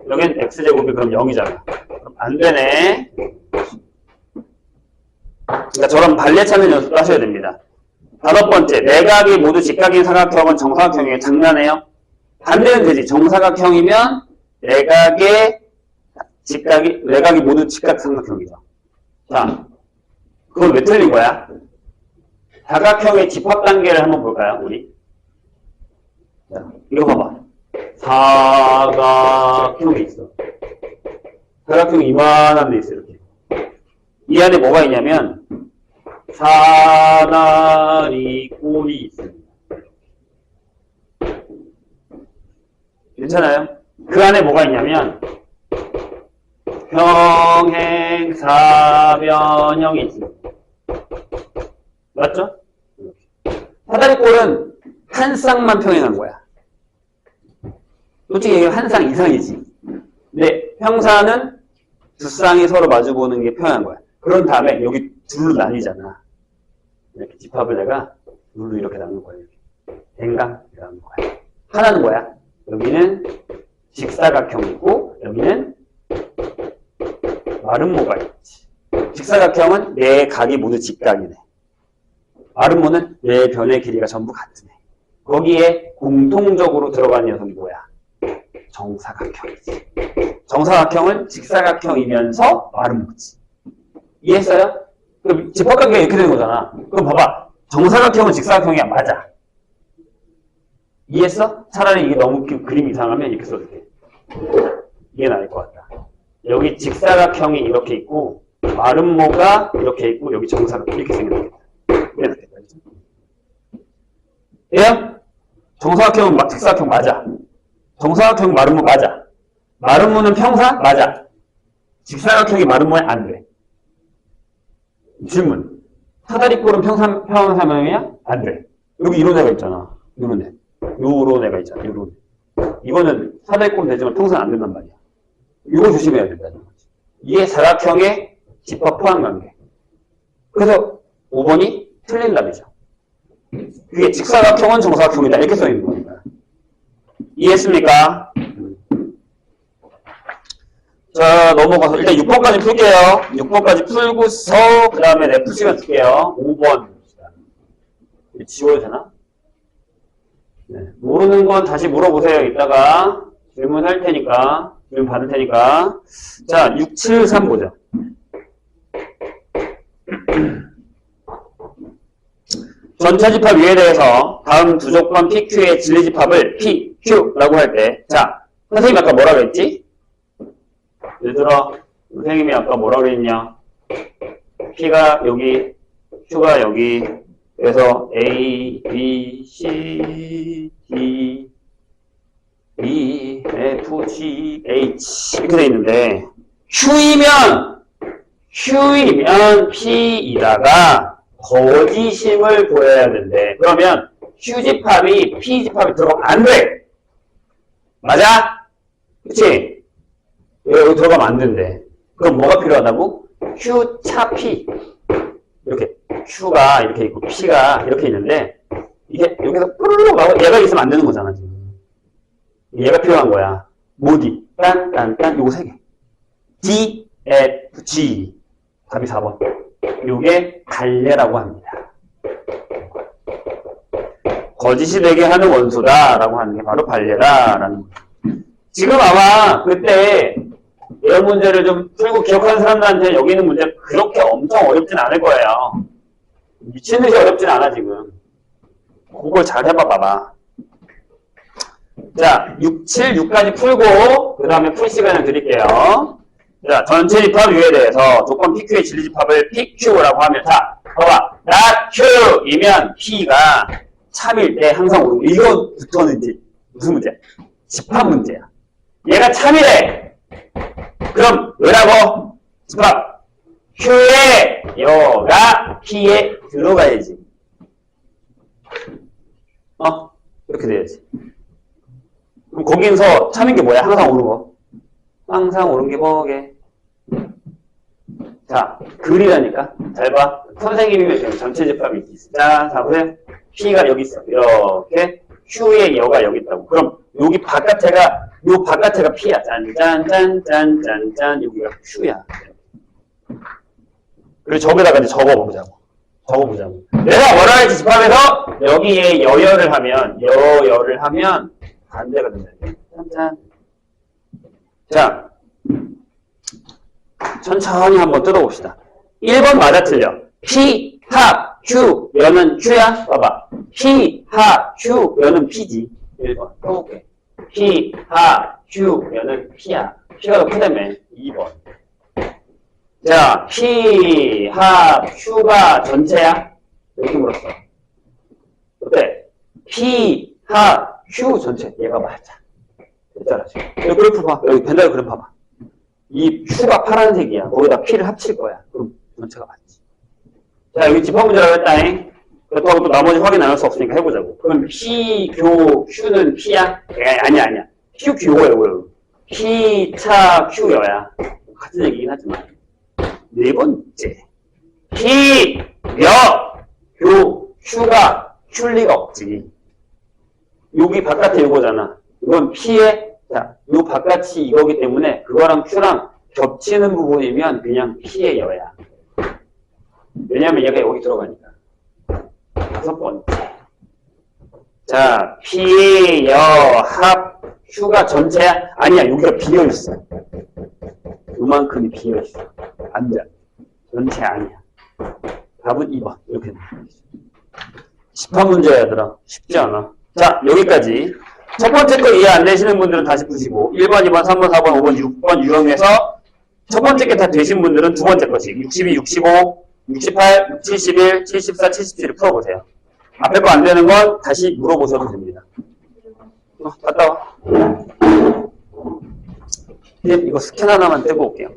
여긴 X제곱이 그럼 0이잖아. 그럼 안 되네. 그러니까 저런 반례 찾는 연습도 하셔야 됩니다. 다섯 번째, 내각이 모두 직각인 사각형은 정사각형이에요. 장난해요? 반대는 되지. 정사각형이면 내각이 모두 직각 삼각형이죠. 자, 그건 왜 틀린 거야? 사각형의 집합 단계를 한번 볼까요, 우리? 자, 이거 봐봐. 사각형이 있어. 사각형이 이만한 데 있어, 이렇게. 이 안에 뭐가 있냐면, 사다리 꼴이 있습니다. 괜찮아요? 그 안에 뭐가 있냐면, 평행사변형이지. 맞죠? 사다리꼴은 한 쌍만 평행한 거야. 솔직히 이게 한 쌍 이상이지. 근데 평사는 두 쌍이 서로 마주보는 게 평행한 거야. 그런 다음에 여기 둘로 나뉘잖아. 이렇게 집합을 내가 둘로 이렇게 나눈 거야. 댕강 이렇게 나눈 거야. 하나는 뭐야? 여기는 직사각형이고 여기는 마름모가 있지. 직사각형은 네 각이 모두 직각이네. 마름모는 네 변의 길이가 전부 같으네. 거기에 공통적으로 들어간 녀석이 뭐야? 정사각형이지. 정사각형은 직사각형이면서 마름모지. 이해했어요? 그럼 집합관계가 이렇게 되는 거잖아. 그럼 봐봐. 정사각형은 직사각형이야. 맞아. 이해했어? 차라리 이게 너무 그림 이상하면 이렇게 써도 돼. 이게 나을 것 같다. 여기 직사각형이 이렇게 있고 마름모가 이렇게 있고 여기 정사각형 이렇게 생겼겠다. 이렇게 됐다. 예? 정사각형은 직사각형 맞아. 정사각형 마름모 맞아. 마름모는 평사? 맞아. 직사각형이 마름모에 안 돼. 질문. 사다리꼴은 평행사면이야? 안 돼. 여기 이런 애가 있잖아. 이런 애. 요런 애가 있잖아. 요런 애. 이거는 사다리꼴은 되지만 평소는 안 된단 말이야. 이거 조심해야 된다는 거지. 이게 사각형의 집합 포함관계. 그래서 5번이 틀린 답이죠. 그게 직사각형은 정사각형이다. 이렇게 써 있는 겁니다. 이해했습니까? 자, 넘어가서 일단 6번까지 풀게요. 6번까지 풀고서 그 다음에 F 시간 줄게요. 5번. 지워도 되나? 네. 모르는 건 다시 물어보세요. 이따가 질문할 테니까, 질문 받을 테니까. 자, 6, 7, 3 보자. 전체 집합 위에 대해서 다음 두 조건 PQ의 진리 집합을 PQ라고 할 때, 자, 선생님이 아까 뭐라 그랬지? 얘들아, 선생님이 아까 뭐라 그랬냐? P가 여기, Q가 여기, 그래서 A, B, C, D, E, F, G, H 이렇게 돼 있는데 Q이면 P이다가 거짓임을 보여야 된대. 그러면 Q집합이 P집합에 들어가면 안 돼. 맞아? 그치? 여기 들어가면 안 된대. 그럼 뭐가 필요하다고? Q 차 P. 이렇게 Q가 이렇게 있고 P가 이렇게 있는데 이게 여기서 푸르륵 나고 얘가 있으면 안 되는 거잖아 지금. 얘가 필요한 거야. 모디 딴딴딴 요거 3개. D, F, G. 답이 4번. 요게 갈래라고 합니다. 거짓이 되게 하는 원소다라고 하는 게 바로 갈래다라는 거예요. 지금 아마 그때 이런 문제를 좀 풀고 기억하는 사람들한테 여기 있는 문제 그렇게 엄청 어렵진 않을 거예요. 미친듯이 어렵진 않아 지금. 그걸 잘 해봐 봐봐. 자, 6, 7, 6까지 풀고 그 다음에 풀 시간을 드릴게요. 자, 전체 집합 위에 대해서 조건 PQ의 진리 집합을 PQ라고 하면 자, 봐봐. not Q이면 P가 참일 때 항상 오는 거. 이거부터는 이제 무슨 문제야? 집합 문제야. 얘가 참이래. 그럼 왜라고? 집합. Q에 여가 P에 들어가야지. 이렇게 돼야지. 그럼 거기서 참인 게 뭐야? 항상 오는 거. 항상 오는 게 뭐게? 자, 글이라니까. 잘 봐. 선생님이면 전체 집합이 있어. 자, 보세요. P가 여기 있어. 이렇게. Q에 여가 여기 있다고. 그럼 여기 바깥에가 요 바깥에가 P야. 짠짠짠짠짠짠. 여기가 Q야. 그리고 저기다가 이제 적어보자고. 내가 뭐라 했지? 집합에서 여기에 여열을 하면 반대가 된다. 짠짠. 자, 천천히 한번 뜯어봅시다. 1번 맞아 틀려. P, 합, Q, 면은 Q야? 봐봐. P, 합, Q, 면은 P지. 1번. 써볼게. P, 합, Q, 면은 P야. P가 더 크다며. 2번. 자, P, 합, Q가 전체야? 이렇게 물었어. 어때? P, 합, Q 전체. 얘가 맞아. 됐잖아, 지금. 여기 그래프 봐. 여기 벤달 그래프 봐봐. 이 Q가 파란색이야. 거기다 P를 합칠 거야. 그럼 전체가 맞지. 자, 여기 집합 문제라고 했다잉. 그렇다고 또 나머지 확인 안 할 수 없으니까 해보자고. 그럼 P, 교, Q는 P야? 아니야. Q, Q고요. P, 차, Q여야. 같은 얘기긴 하지만. 네 번째. P, 여, 교, Q가 Q일 리가 없지. 여기 바깥에 이거잖아. 이건 P에, 자, 요 바깥이 이거기 때문에 그거랑 Q랑 겹치는 부분이면 그냥 P의 여야. 왜냐면 얘가 여기 들어가니까. 다섯 번째. 자, P, 여, 합, Q가 전체야? 아니야, 여기가 비어있어. 요만큼이 비어있어. 안 돼. 전체 아니야. 답은 2번. 이렇게 나와있어. 집합 문제야, 얘들아. 쉽지 않아. 자, 여기까지. 첫 번째 거 이해 안 되시는 분들은 다시 푸시고, 1번, 2번, 3번, 4번, 5번, 6번 유형에서 첫 번째 게 다 되신 분들은 두 번째 거씩 62, 65, 68, 71, 74, 77을 풀어보세요. 앞에 거 안 되는 건 다시 물어보셔도 됩니다. 갔다 와. 이거 스캔 하나만 떼고 올게요.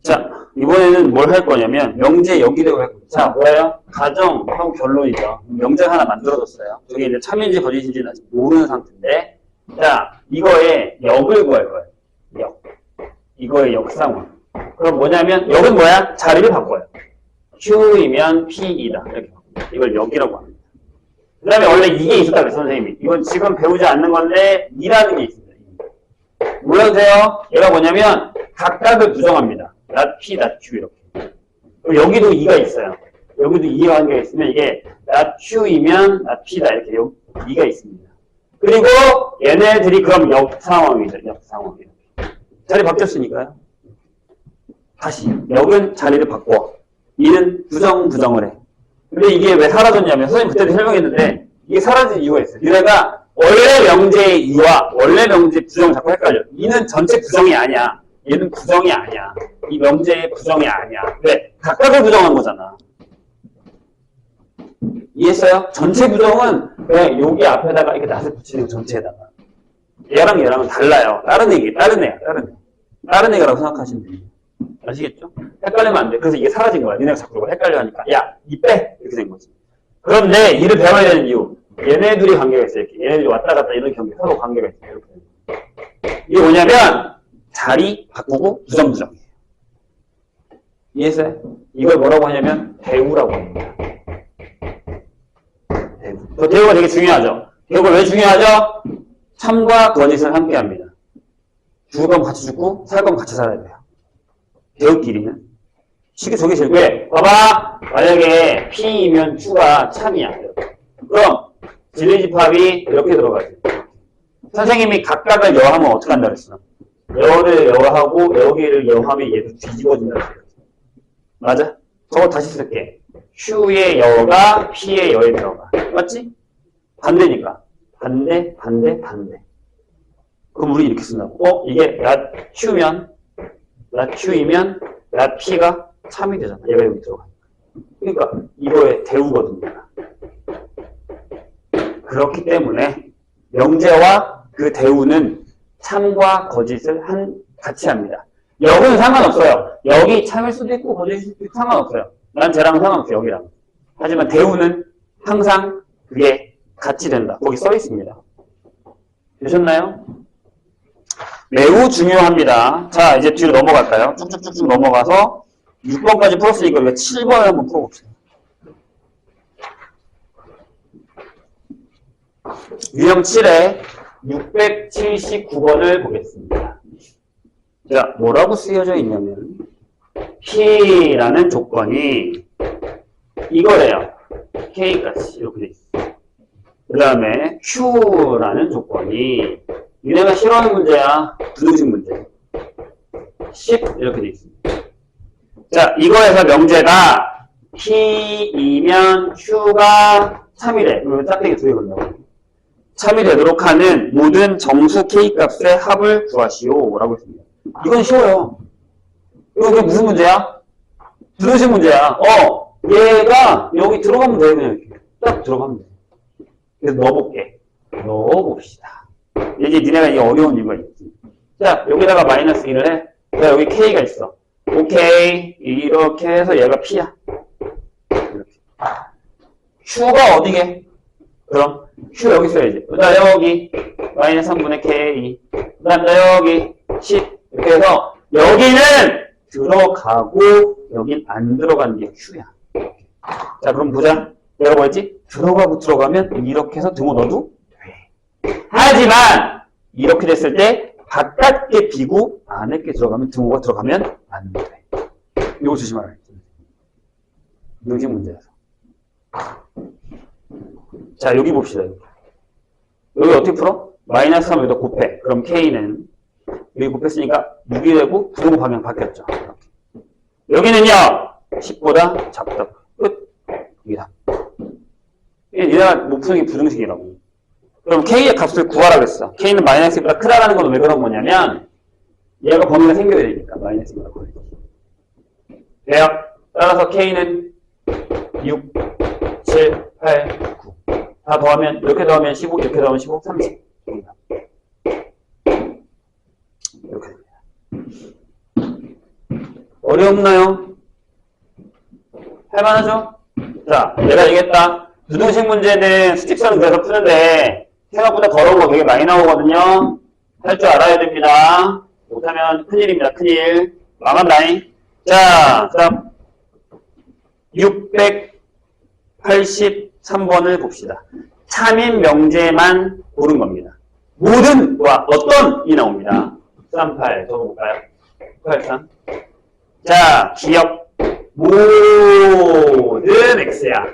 자, 이번에는 뭘 할 거냐면 명제 여기대로 할 거예요. 자, 뭐예요? 가정, 형 결론이죠. 명제 하나 만들어줬어요. 저게 이제 참인지 거짓인지는 아직 모르는 상태인데, 자, 이거에 역을 구할 거예요. 역. 이거의 역상원. 그럼 뭐냐면 역은 뭐야? 자리를 바꿔요. Q이면 P이다. 이렇게 바꿔요. 이걸 역이라고 합니다. 그 다음에 원래 이게 있었다 그랬어요, 선생님이. 이건 지금 배우지 않는 건데 2라는 게 있습니다. 몰라주세요. 얘가 뭐냐면 각각을 부정합니다. not P, not Q 이렇게. 그리고 여기도 2가 있어요. 여기도 2가 한 개 있으면 이게 not Q이면 not P다 이렇게 2가 있습니다. 그리고 얘네들이 그럼 역상황이죠. 역상황. 자리 바뀌었으니까요. 다시 역은 자리를 바꿔. 이는 부정을 해. 근데 이게 왜 사라졌냐면 선생님 그때도 설명했는데 이게 사라진 이유가 있어요. 얘네가 원래 명제의 이와 원래 명제 부정 자꾸 헷갈려. 이는 전체 부정이 아니야. 얘는 부정이 아니야. 이 명제의 부정이 아니야. 왜? 각각을 부정한 거잖아. 이해했어요? 전체 부정은 왜 여기 앞에다가 이렇게 낫을 붙이는 거 전체에다가. 얘랑 얘랑은 달라요. 다른 애기, 다른 애야, 다른 애. 다른 애가라고 생각하시면 돼요. 아시겠죠? 헷갈리면 안 돼. 그래서 이게 사라진 거야. 니네가 자꾸 헷갈려 하니까. 야, 이 빼! 이렇게 된 거지. 그런데 이를 배워야 되는 이유. 얘네들이 관계가 있어요. 이렇게. 얘네들이 왔다 갔다 이런 경계 서로 관계가 있어요. 이렇게. 이게 뭐냐면, 자리 바꾸고 부정부정이에요. 이해했어요? 이걸 뭐라고 하냐면, 대우라고 합니다. 대우. 그 대우가 되게 중요하죠? 대우가 왜 중요하죠? 참과 거짓을 함께 합니다. 죽을 거면 같이 죽고, 살 거면 같이 살아야 돼요. 대우끼리는. 쉽게 저게 제일, 왜? 봐봐! 만약에 P이면 Q가 참이야. 그럼, 진리집합이 이렇게 들어가지. 선생님이 각각을 여하면 어떻게 한다 그랬어? 여를 여하고, 여기를 여하면 얘도 뒤집어진다 그랬어. 맞아? 저거 다시 쓸게. Q의 여가 P의 여에 들어가. 맞지? 반대니까. 반대, 반대, 반대. 그럼 우리 이렇게 쓴다고. 이게 나 Q이면 나 P가 참이 되잖아. 얘가 여기 들어가. 그러니까 이거의 대우거든요. 그렇기 때문에 명제와 그 대우는 참과 거짓을 같이 합니다. 여기는 상관없어요. 여기 참일 수도 있고 거짓일 수도 있고 상관없어요. 난 쟤랑은 상관없어요. 여기랑. 하지만 대우는 항상 그게 같이 된다. 거기 써 있습니다. 되셨나요? 매우 중요합니다. 자, 이제 뒤로 넘어갈까요? 쭉쭉쭉쭉 넘어가서 6번까지 풀었으니까 우리가 7번을 한번 풀어봅시다. 유형 7에 679번을 보겠습니다. 자, 뭐라고 쓰여져 있냐면 P라는 조건이 이거래요. K까지 이렇게 돼 있어요. 그 다음에 Q라는 조건이 니네가 싫어하는 문제야. 부등식 문제. 10 이렇게 돼 있습니다. 자, 이거에서 명제가 P이면 Q가 참이래. 그러면 짝대기 두 개 건다고. 참이 되도록 하는 모든 정수 K값의 합을 구하시오. 라고 했습니다. 이건 쉬워요. 이거 무슨 문제야? 부등식 문제야. 얘가 여기 들어가면 돼. 그냥 이렇게. 딱 들어가면 돼. 그래서 넣어볼게. 넣어봅시다. 이제 니네가 이게 어려운 이유가 있지. 자, 여기다가 마이너스 1을 해. 자, 여기 K가 있어. 오케이. 이렇게 해서 얘가 P야. 이렇게. Q가 어디게? 그럼 Q 여기 써야지. 그 다음 여기 마이너스 3분의 K. 그 다음 여기 10. 이렇게 해서 여기는 들어가고 여긴 안 들어간 게 Q야. 자, 그럼 보자. 내가 뭐였지? 들어가고 들어가면 이렇게 해서 등호 넣어도 돼. 하지만 이렇게 됐을 때 바깥게 비고 안에 게 들어가면 등호가 들어가면 안 돼. 이거 조심하라. 이게 문제라서. 자, 여기 봅시다. 여기 어떻게 풀어? 마이너스 3을 여기다 곱해. 그럼 K는 여기 곱했으니까 6이 되고 부등호 방향 바뀌었죠. 이렇게. 여기는요 10보다 작다. 끝. 여기다. 얘가 못 푸는 게 부등식이라고. 그럼 K의 값을 구하라 그랬어. K는 마이너스 1보다 크다라는 건 왜 그런 거냐면 얘가 범위가 생겨야 되니까 마이너스 1보다 커야 되니까. 돼요? 따라서 K는 6, 7, 8, 9. 다 더하면 이렇게 더하면 15, 이렇게 더하면 15, 30. 여기다. 이렇게 됩니다. 어렵나요? 할만하죠? 자, 내가 얘기했다. 부등식 문제는 수직선을 그래서 푸는데 생각보다 걸어온 거 되게 많이 나오거든요. 할 줄 알아야 됩니다. 못하면 큰일입니다. 큰일. 망한다잉. 자, 그다음 683번을 봅시다. 참인 명제만 고른 겁니다. 모든과 어떤이 나옵니다. 38 적어볼까요? 83. 자, 기억. 모든 x야.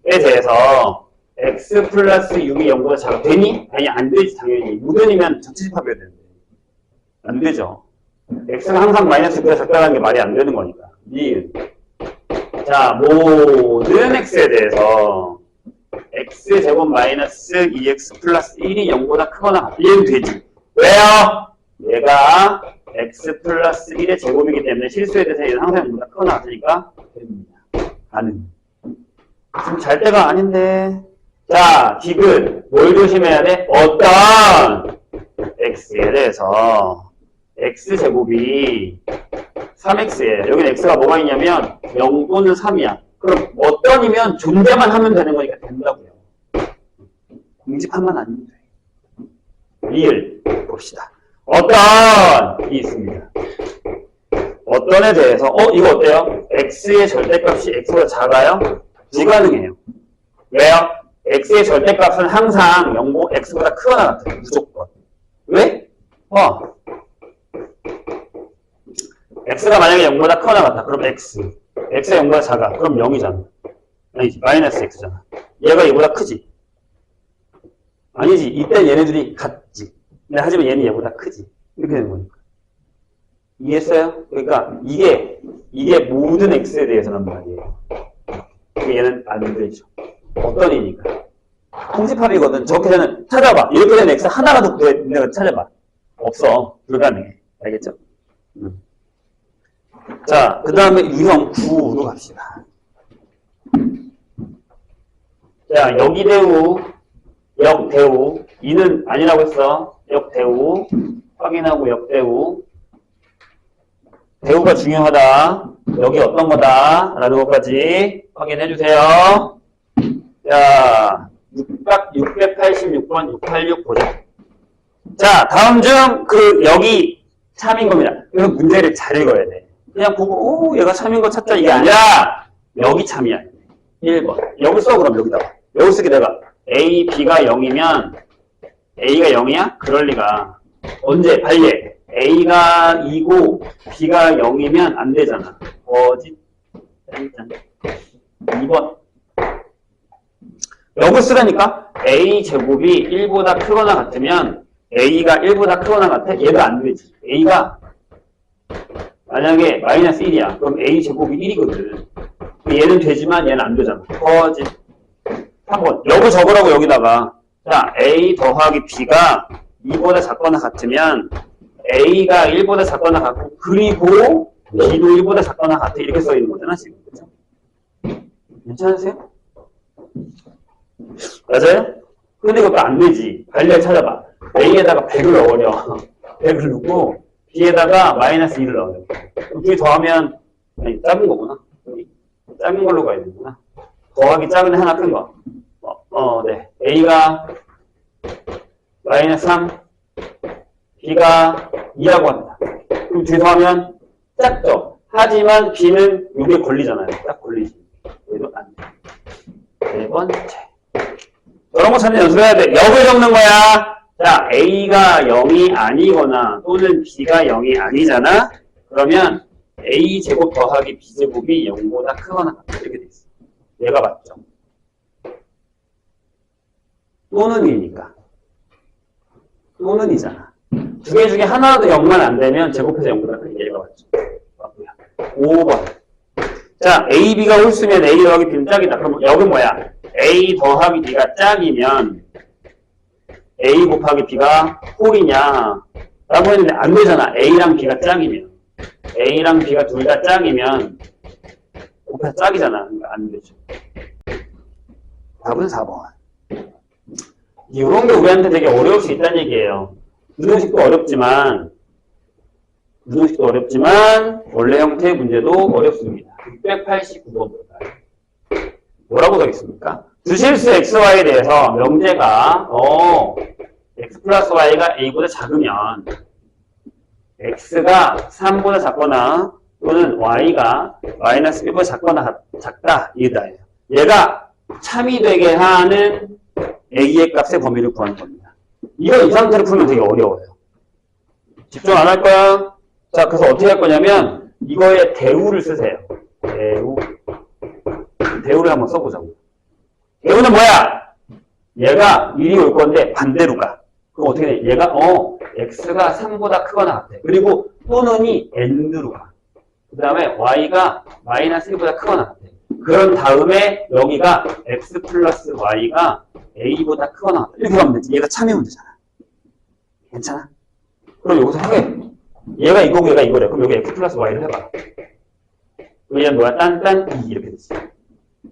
에 대해서 x 플러스 6이 0보다 작아. 되니? 아니, 안 되지, 당연히. 모든이면 전체집합이어야 되는데. 안 되죠. x가 항상 마이너스 6보다 작다는 게 말이 안 되는 거니까. 자, 모든 x에 대해서 x제곱 마이너스 2x 플러스 1이 0보다 크거나 같다. 얘는 되지. 왜요? 얘가 x 플러스 1의 제곱이기 때문에 실수에 대해서 얘는 항상 0보다 크거나 같으니까 됩니다. 가능. 지금 잘 때가 아닌데. 자, 디귿. 뭘 조심해야 돼? 어떤 x에 대해서 x제곱이 3x예요. 여기는 x가 뭐가 있냐면 0 또는 3이야. 그럼 어떤이면 존재만 하면 되는 거니까 된다고요. 공집한만 아니면 돼. 리을 봅시다. 어떤이 있습니다. 어떤에 대해서 이거 어때요? x의 절대값이 x보다 작아요? 불가능해요. 왜요? x의 절대값은 항상 0보 x보다 크거나 같아요. 무조건. 왜? x가 만약에 0보다 크거나 같다. 그럼 x가 0보다 작아. 그럼 0이잖아. 아니지. 마이너스 x잖아. 얘가 얘보다 크지. 아니지. 이때 얘네들이 같지. 근데 하지만 얘는 얘보다 크지. 이렇게 되는 거니까. 이해했어요? 그러니까 이게 모든 x에 대해서란 말이에요. 얘는 안 되죠. 어떤 이니까. 통집합이거든. 저렇게 되는 찾아봐. 이렇게 된 x 하나라도 내가 찾아봐. 없어. 불가능해. 알겠죠? 자, 그 다음에 유형 9로 갑시다. 자, 여기대우, 역대우. 이는 아니라고 했어. 역대우. 확인하고 역대우. 대우가 중요하다. 여기 어떤 거다. 라는 것까지 확인해 주세요. 자, 686번 686 보자. 자, 다음 중 여기 참인 겁니다. 그래서 문제를 잘 읽어야 돼. 그냥 보고 얘가 참인 거 찾자 이게 아니라 여기 참이야. 1번. 여기 써 그럼 여기다가. 여기 쓰게 내가 A, B가 0이면 A가 0이야? 그럴 리가. 언제? 발예. A가 2고 B가 0이면 안 되잖아. 어디? 2번. 여기 쓰라니까 A 제곱이 1보다 크거나 같으면 A가 1보다 크거나 같아? 얘가 안 되지. A가 만약에 마이너스 1이야. 그럼 A 제곱이 1이거든. 얘는 되지만 얘는 안 되잖아. 어지. 3번. 여기 적으라고 여기다가. 자, A 더하기 B가 2보다 작거나 같으면 A가 1보다 작거나 같고 그리고 B도 1보다 작거나 같아. 이렇게 써 있는 거잖아, 지금. 그죠? 괜찮으세요? 맞아요? 근데 이것도 안 되지. 관리를 찾아봐. A에다가 100을 넣으려. 100을 넣고 B에다가 마이너스 2를 넣어요. 그럼 둘이 더하면 아니, 작은 거구나. 여기. 작은 걸로 가야 되는구나. 더하기 작은 애 하나 큰 거. 네. A가 마이너스 3, B가 2라고 합니다. 그럼 둘이 더하면 작죠. 하지만 B는 여기에 걸리잖아요. 딱 걸리지. 얘도 안 돼. 네 번째. 이런 거 찾는 연습해야 돼. 역을 적는 거야. 자, A가 0이 아니거나 또는 B가 0이 아니잖아. 그러면 A 제곱 더하기 B 제곱이 0보다 크거나 같다. 이렇게 돼 있어. 얘가 맞죠. 또는이니까. 또는이잖아. 두 개 중에 하나라도 0만 안 되면 제곱해서 0보다 크게 얘가 맞죠. 맞고요. 5번. 자, A, B가 홀수면 A 더하기 B는 짝이다. 그럼 여긴 뭐야? A 더하기 B가 짝이면 A 곱하기 B가 홀이냐? 라고 했는데 안 되잖아. A랑 B가 짝이면. A랑 B가 둘 다 짝이면 곱해서 짝이잖아. 그러니까 안 되죠. 답은 4번. 이런 게 우리한테 되게 어려울 수 있다는 얘기예요. 무등식도 어렵지만 원래 형태의 문제도 어렵습니다. 689번 볼까요? 뭐라고 적있습니까? 주실수 xy에 대해서 명제가 x 플러스 y가 a보다 작으면 x가 3보다 작거나 또는 y가 마이너스 1보다 작거나 작다 이거다예요. 얘가 참이 되게 하는 a의 값의 범위를 구하는 겁니다. 이거 이 상태로 풀면 되게 어려워요. 집중 안 할 거야. 자, 그래서 어떻게 할 거냐면 이거에 대우를 쓰세요. 대우를 한번 써보자고. 대우는 뭐야? 얘가 1이 올 건데 반대로 가. 그럼 어떻게 돼? 얘가 x가 3보다 크거나 같아. 그리고 또는이 n으로 가. 그 다음에 y가 마이너스 1보다 크거나 같아. 그런 다음에 여기가 x 플러스 y가 a보다 크거나 같아. 이렇게 가면 되지. 얘가 참이 문제잖아. 괜찮아? 그럼 여기서 해. 얘가 이거고 얘가 이거래. 그럼 여기 x 플러스 y를 해봐. 얘는 뭐야? 딴딴 2 이렇게 됐어.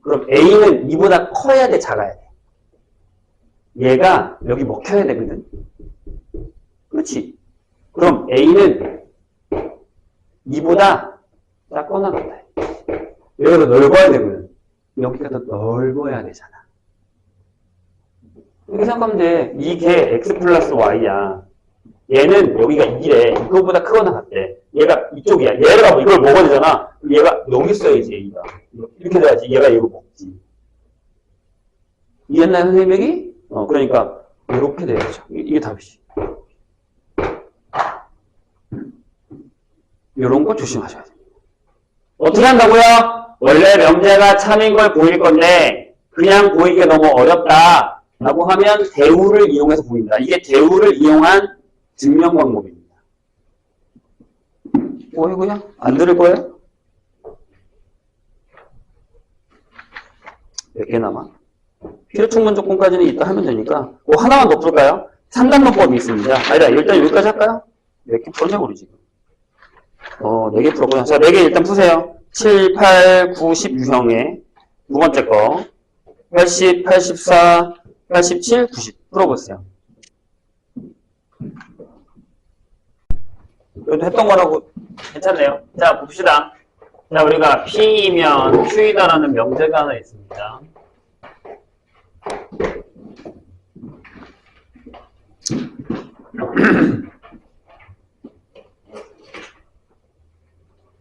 그럼 a는 2보다 커야 돼, 작아야 돼. 얘가 여기 먹혀야 되거든. 그렇지. 그럼 A는 2보다 작거나 같아. 여기가 넓어야 되거든. 여기가 더 넓어야 되잖아. 이렇게 생각하면 돼. 이게 X 플러스 Y야. 얘는 여기가 2래. 이거보다 크거나 같대. 얘가 이쪽이야. 얘가 뭐 이걸 먹어야 되잖아. 얘가 여기 있어야지, A가. 이렇게 돼야지. 얘가 이거 먹지. 이해했나요, 선생님 얘기? 그러니까, 이렇게 돼야죠. 이게 답이지. 이런 거 조심하셔야 돼요. 어떻게 한다고요? 원래 명제가 참인 걸 보일 건데, 그냥 보이기가 너무 어렵다. 라고 하면 대우를 이용해서 보인다. 이게 대우를 이용한 증명 방법입니다. 보이고요? 안 들을 거예요? 몇 개 남아? 필요 충분 조건까지는 이따 하면 되니까 뭐 하나만 더 풀까요? 3단원법이 있습니다. 아니다, 일단 여기까지 할까요? 몇 개 풀었냐 우리 지금? 4개 풀었고요. 자, 4개 일단 푸세요. 7, 8, 9, 10 유형의 두 번째 거 80, 84, 87, 90 풀어보세요. 이것도 했던 거라고 괜찮네요. 자, 봅시다. 자, 우리가 P이면 Q이다라는 명제가 하나 있습니다.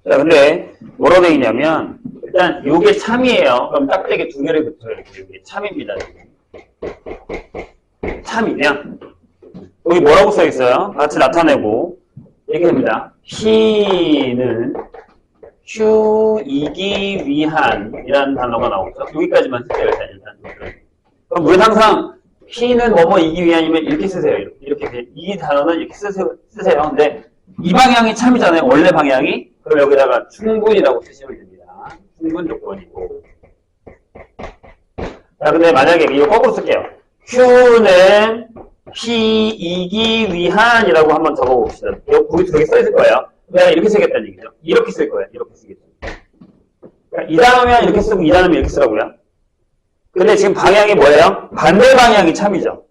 자, 근데 뭐라고 되어 있냐면 일단 요게 참이에요. 그럼 딱대기 두 개를 붙여요. 이게 참입니다. 참이면 여기 뭐라고 써 있어요? 같이 나타내고 이렇게 됩니다. P는 Q이기 위한이라는 단어가 나오죠. 여기까지만 쓸게요. 일단. 그럼 우리 항상 P는 뭐뭐이기 위한이면 이렇게 쓰세요. 이렇게 이 단어는 이렇게 쓰세요. 근데 이 방향이 참이잖아요. 원래 방향이. 그럼 여기다가 충분이라고 쓰시면 됩니다. 충분 조건이고. 자, 근데 만약에 이거 거꾸로 쓸게요. Q는 P이기 위한이라고 한번 적어봅시다. 거기 두 개 써있을 거예요. 내가 이렇게 쓰겠다는 얘기죠. 이렇게 쓸 거예요. 이렇게 쓰겠죠. 그러니까 이 단어면 이렇게 쓰고 이 단어면 이렇게 쓰라고요. 근데 지금 방향이 뭐예요? 반대 방향이 참이죠.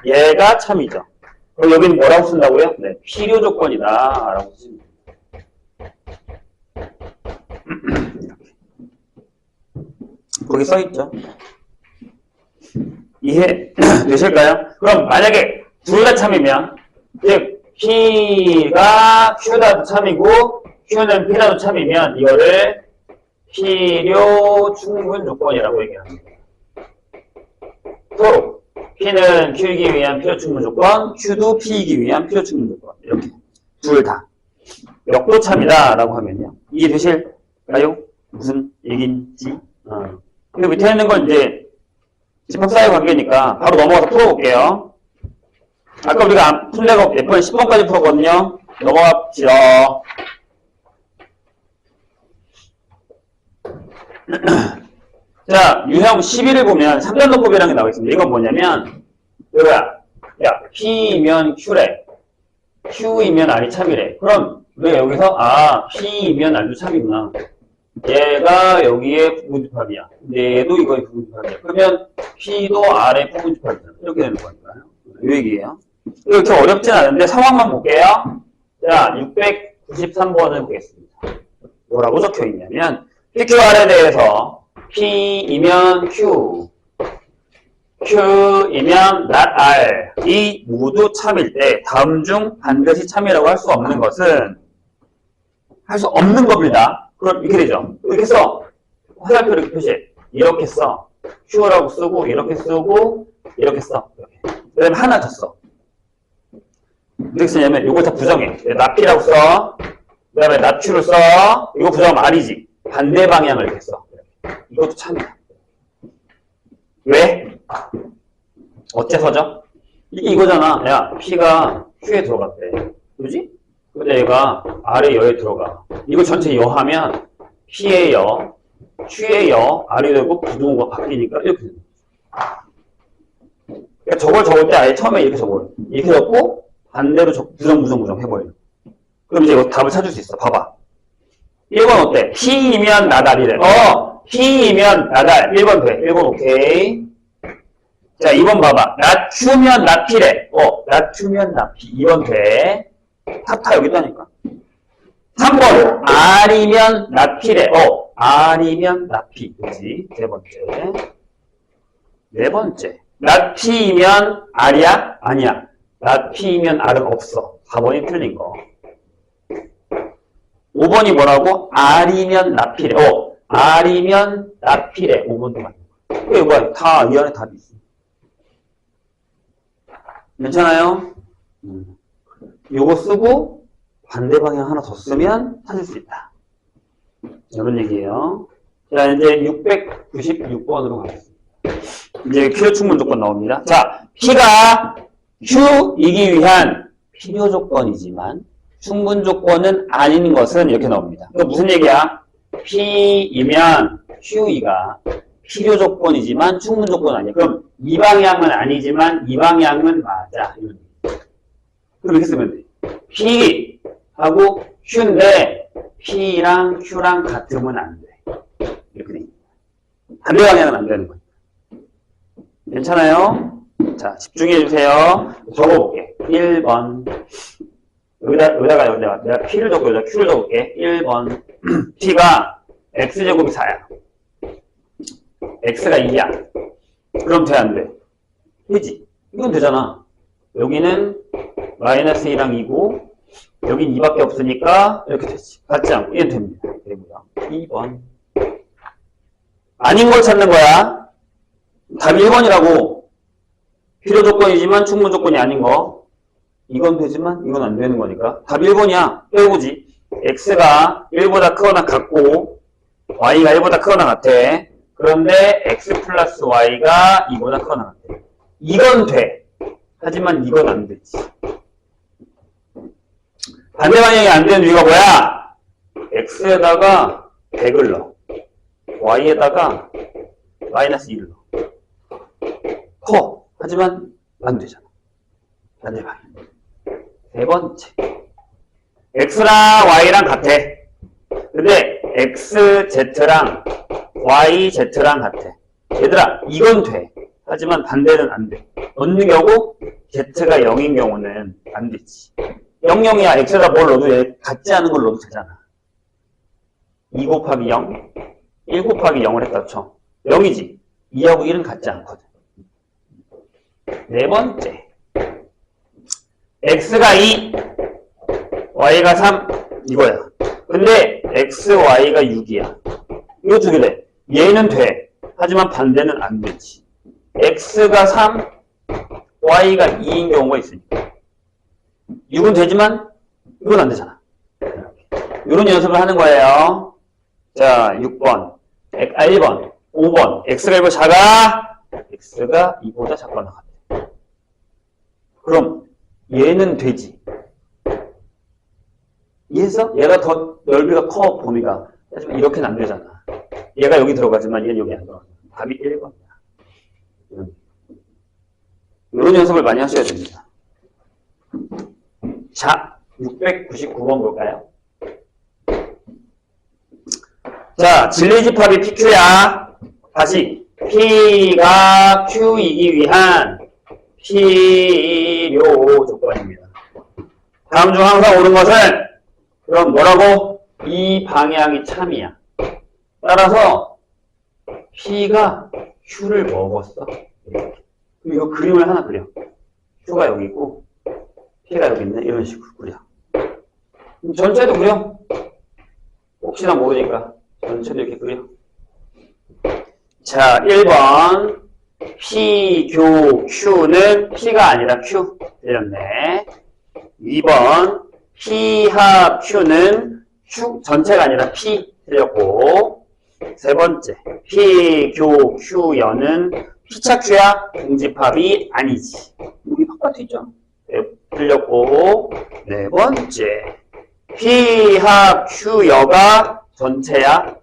얘가 참이죠. 그럼 여기는 뭐라고 쓴다고요? 네, 필요 조건이다 라고 쓰시면 됩니다. 거기 써있죠. 이해 되실까요? 그럼 만약에 둘 다 참이면 즉 P가 Q다도 참이고 Q는 P다도 참이면 이거를 필요 충분 조건이라고 얘기합니다. 서로 P는 Q이기 위한 필요 충분 조건, Q도 P이기 위한 필요 충분 조건. 이렇게 둘 다 역도 참이다 라고 하면요. 이해 되실까요? 무슨 얘기인지. 근데 밑에 있는 건 이제 집합사회 관계니까 바로 넘어가서 풀어볼게요. 아까 우리가 풀 데가 없게 F는 10번까지 풀었거든요. 넘어갑시다. 자, 유형 12를 보면 3단원법이라는 게 나와 있습니다. 이건 뭐냐면, 야, P이면 Q래. Q이면 R이 참이래. 그럼 우리가 여기서, P이면 R도 참이구나. 얘가 여기에 부분집합이야. 근데 얘도 이거에 부분집합이야. 그러면 P도 R의 부분집합이잖아. 이렇게 되는 거니까요. 이 얘기예요. 이렇게 어렵진 않은데 상황만 볼게요. 자, 693번을 보겠습니다. 뭐라고 적혀 있냐면, PQR에 대해서 P이면 Q, Q이면 not R이 모두 참일 때 다음 중 반드시 참이라고 할 수 없는 것은 할 수 없는 겁니다. 그럼 이렇게 되죠. 이렇게 써. 화살표 이렇게 표시해. 이렇게 써. Q라고 쓰고 이렇게 쓰고 이렇게 써. 그 다음에 하나 더 써. 어떻게 쓰냐면 이걸 다 부정해. not P라고 써. 그 다음에 not Q를 써. 이거 부정하면 R이지. 반대 방향을 이렇게 써. 이것도 참이야. 왜? 어째서죠? 이거잖아. 야, P가 Q에 들어갔대. 그지? 근데 얘가 R의 여에 들어가. 이거 전체 여하면 P의 여, Q의 여, R이 되고 부동호가 바뀌니까 이렇게 되는 거죠. 그러니까 저걸 적을 때 아예 처음에 이렇게 적어요. 이렇게 적고 반대로 부정 해버려요. 그럼 이제 이거 답을 찾을 수 있어. 봐봐. 1번 어때? P이면 나달이래. P이면 나달. 1번 돼. 1번 오케이. 자, 2번 봐봐. 낮추면 나피래. 낮추면 나피. 2번 돼. 탑타 여기 있다니까. 3번. R이면 나피래. R이면 나피. 그지? 세 번째. 네 번째. 나피이면 R이야? 아니야. 나피이면 R은 없어. 4번이 틀린 거. 5번이 뭐라고? R이면 나피래. R이면 나피래. 5번도 맞는 거. 이거 뭐야? 다 이 안에 답이 있어. 괜찮아요? 요거 쓰고 반대 방향 하나 더 쓰면 찾을 수 있다. 이런 얘기예요. 자, 이제 696번으로 가겠습니다. 이제 필요 충분 조건 나옵니다. 자, P가 Q이기 위한 필요 조건이지만 충분 조건은 아닌 것은 이렇게 나옵니다. 그럼 무슨 얘기야? P이면 QE가 필요 조건이지만 충분 조건은 아니야. 그럼 이 방향은 아니지만 이 방향은 맞아. 이런. 그럼 이렇게 쓰면 돼. P하고 Q인데 P랑 Q랑 같으면 안 돼. 이렇게 돼. 반대 방향은 안 되는 거야. 괜찮아요? 자, 집중해 주세요. 적어볼게. 1번. 여기다가 내가 P를 적고 여기다 Q를 적을게. 1번. P가 X제곱이 4야. X가 2야. 그럼 돼, 안 돼? 되지. 이건 되잖아. 여기는 마이너스 2랑 2고, 여긴 2밖에 없으니까 이렇게 되지. 같지 않고. 이건 됩니다. 되고요. 2번. 아닌 걸 찾는 거야. 답이 1번이라고. 필요 조건이지만 충분 조건이 아닌 거. 이건 되지만 이건 안 되는 거니까. 답이 1번이야. 빼보지. X가 1보다 크거나 같고, Y가 1보다 크거나 같아. 그런데 X 플러스 Y가 2보다 크거나 같아. 이건 돼. 하지만 이건 안 되지. 반대 방향이 안 되는 이유가 뭐야? X에다가 100을 넣어. Y에다가 마이너스 2를 넣어. 커. 하지만 안 되잖아. 반대 방향. 세 번째. X랑 Y랑 같아. 근데 XZ랑 YZ랑 같아. 얘들아, 이건 돼. 하지만 반대는 안 돼. 넣는 경우 Z가 0인 경우는 안 되지. 00이야. X에다 뭘 넣어도 얘 같지 않은 걸 넣어도 되잖아. 2 곱하기 0, 1 곱하기 0을 했다 쳐. 0이지. 2하고 1은 같지 않거든. 네 번째. X가 2, Y가 3, 이거야. 근데 X, Y가 6이야. 이거 두 개 돼. 얘는 돼. 하지만 반대는 안 되지. X가 3, Y가 2인 경우가 있으니까. 6은 되지만 이건 안 되잖아. 이런 연습을 하는 거예요. 자, 6번. 1번. 5번. X가 1보다 작아? X가 2보다 작거나 같아. 그럼 얘는 되지. 이해했어? 얘가 더 넓이가 커, 범위가. 하지만 이렇게는 안 되잖아. 얘가 여기 들어가지만 얘는 여기 안 들어가. 답이 1번이야. 이런 연습을 많이 하셔야 됩니다. 자, 699번 볼까요? 자, 진리집합이 PQ야. 다시 P가 Q이기 위한 필요 조건입니다. 다음 중 항상 옳은 것은 그럼 뭐라고? 이 방향이 참이야. 따라서 P가 Q를 먹었어. 그럼 이거 그림을 하나 그려. Q가 여기 있고 P가 여기 있네. 이런 식으로 그려. 전체도 그려. 혹시나 모르니까 전체도 이렇게 그려. 자, 1번 P, 교, Q는 P가 아니라 Q. 틀렸네. 2번 P 합 Q는 Q 전체가 아니라 P. 틀렸고. 세 번째 P, 교, Q, 연은 P차 Q야. 공집합이 아니지. 여기 바깥에 있죠. 네, 틀렸고. 네 번째 P 합 Q 여가 전체야.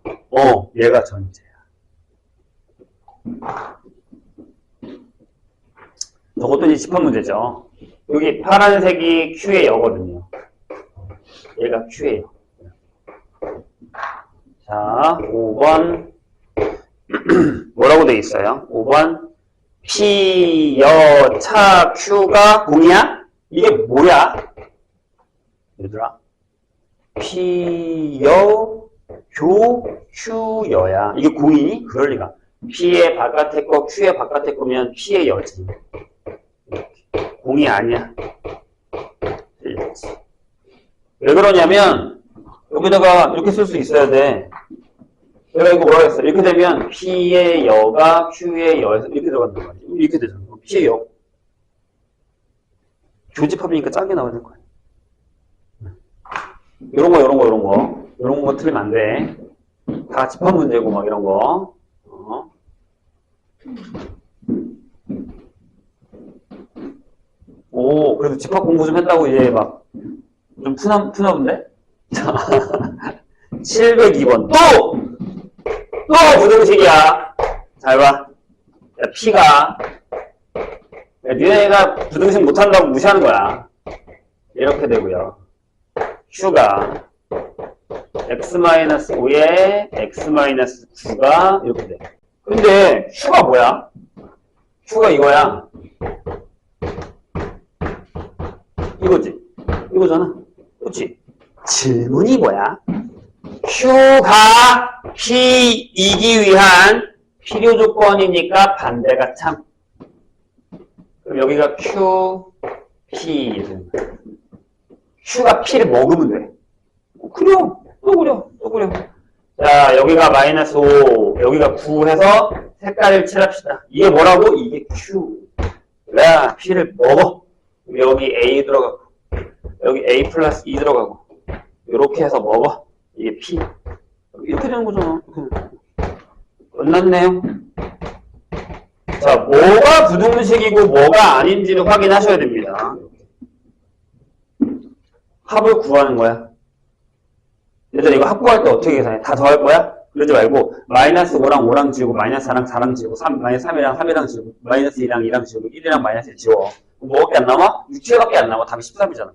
얘가 전체야. 저것도 이제 집합 문제죠. 여기 파란색이 Q의 여거든요. 얘가 Q예요. 자, 5번 뭐라고 돼 있어요? 5번 P 여차 Q가 공이야? 이게 뭐야? 얘들아. P 여 교 Q 여야. 이게 공이니? 그럴 리가. P의 바깥에 거 Q의 바깥에 거면 P의 여지. 공이 아니야. 왜 그러냐면 여기다가 이렇게 쓸 수 있어야 돼. 내가 이거 뭐라 했어? 이렇게 되면 P의 여가 Q의 여에서 이렇게 들어간단 말이야. 이렇게 되잖아. P의 여. 교집합이니까 짧게 나와야 될 거야. 이런 거 틀리면 안 돼. 다 집합 문제고 막 이런 거. 오, 그래도 집합 공부 좀 했다고 이제 막 좀 푸나 본데? 자, 702번. 또 부등식이야. 잘 봐. 야, P가. 야, 니네가 부등식 못한다고 무시하는 거야. 이렇게 되고요. Q가 x-5에 x-9가 이렇게 돼. 근데 Q가 뭐야? Q가 이거야. 이거지. 이거잖아. 그치? 질문이 뭐야? Q가 P이기 위한 필요 조건이니까 반대가 참. 그럼 여기가 Q, P. Q가 P를 먹으면 돼. 그려. 또 그려. 자, 여기가 -5, 여기가 9 해서 색깔을 칠합시다. 이게 뭐라고? 이게 Q. 야, P를 먹어. 여기 A 들어가고, 여기 A 플러스 2 들어가고, 이렇게 해서 먹어. 이게 P. 이렇게 되는 거잖아. 끝났네요. 자, 뭐가 부등식이고 뭐가 아닌지를 확인하셔야 됩니다. 합을 구하는 거야. 얘들아, 이거 합 구할 때 어떻게 계산해? 다 더할 거야? 그러지 말고 -5랑 5랑 지우고 -4랑 4랑 지우고 -3이랑 3이랑 지우고 -2랑 2랑 지우고 1이랑 -1 지워. 뭐밖에 안 남아? 6, 7밖에 안 남아. 답이 13이잖아.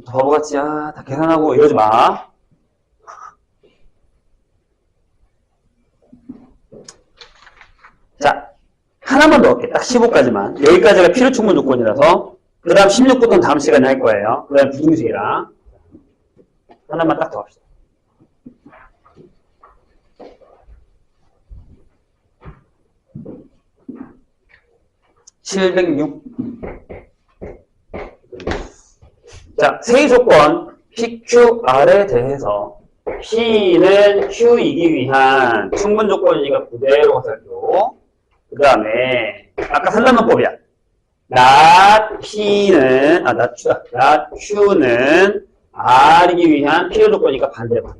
바보같이 다 계산하고 이러지 마. 자, 하나만 넣을게. 딱 15까지만. 여기까지가 필요 충분 조건이라서. 그 다음 16부터는 다음 시간에 할 거예요. 그 다음 부등식이랑. 하나만 딱 더 합시다. (706) 자, 세의 조건 PQR에 대해서 P는 Q이기 위한 충분 조건이니까 그대로 가설교. 그 다음에 아까 산란문법이야. Q는 R이기 위한 필요 조건이니까 반대로.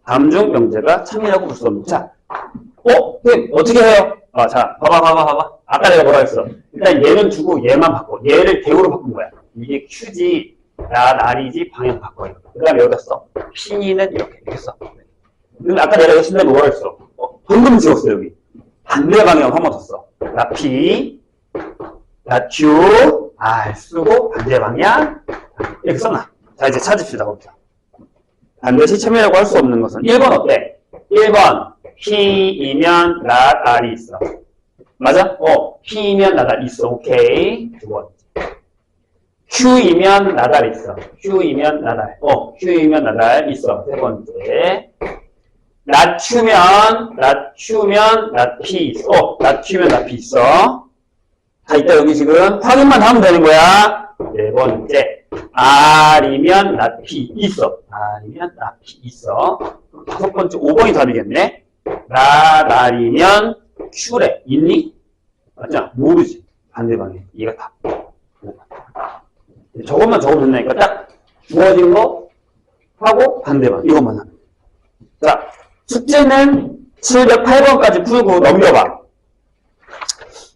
다음 중 명제가 참이라고 볼 수 없는. 자, 선생님, 어떻게 해요? 자, 봐봐. 아까 내가 뭐라 했어? 일단 얘는 주고 얘만 바꿔. 얘를 대우로 바꾼 거야. 이게 Q지, R이지, 방향 바꿔요. 그 다음에 여기다 써. P는 이렇게 써. 근데 아까 내가 이거 쓴 다음에 뭐라 했어? 방금 지웠어, 여기. 반대 방향 한 번 더 써. 나 P, 나 Q, R 쓰고 반대 방향. 이렇게 써놔. 자, 이제 찾읍시다, 거기서. 반드시 참여라고 할 수 없는 것은 1번 어때? 1번 P이면 R이 있어. 맞아? P이면 R 있어. 오케이. 두 번째. Q이면 R 있어. Q이면 R 있어. 세 번째. 낮추면 P 있어. 낮추면 P 있어. 다 있다, 여기 지금. 확인만 하면 되는 거야. 네 번째. R이면 P 있어. P 있어. 다섯 번째, 5번이 답이겠네. R이면 Q래. 있니? 맞죠? 모르지. 반대방에. 이가 답. 저것만 적으면 된다니까. 딱 주어진 거 하고 반대방. 이것만 하면. 자, 숙제는 708번까지 풀고 넘겨봐.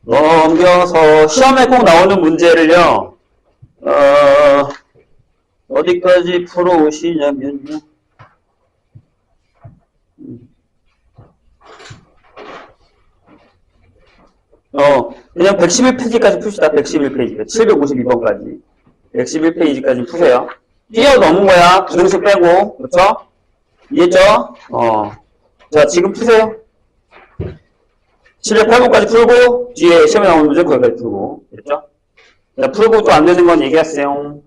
넘겨서 시험에 꼭 나오는 문제를요. 어디까지 풀어오시냐면요. 그냥 111페이지까지 풉시다. 111페이지. 752번까지. 111페이지까지 푸세요. 뛰어넘은 거야. 부등식 빼고. 그렇죠? 이해했죠? 자, 지금 푸세요. 7회 8번까지 풀고 뒤에 시험에 나오는 문제 거기까지 풀고 됐죠? 자, 풀고 또 안 되는 건 얘기하세요.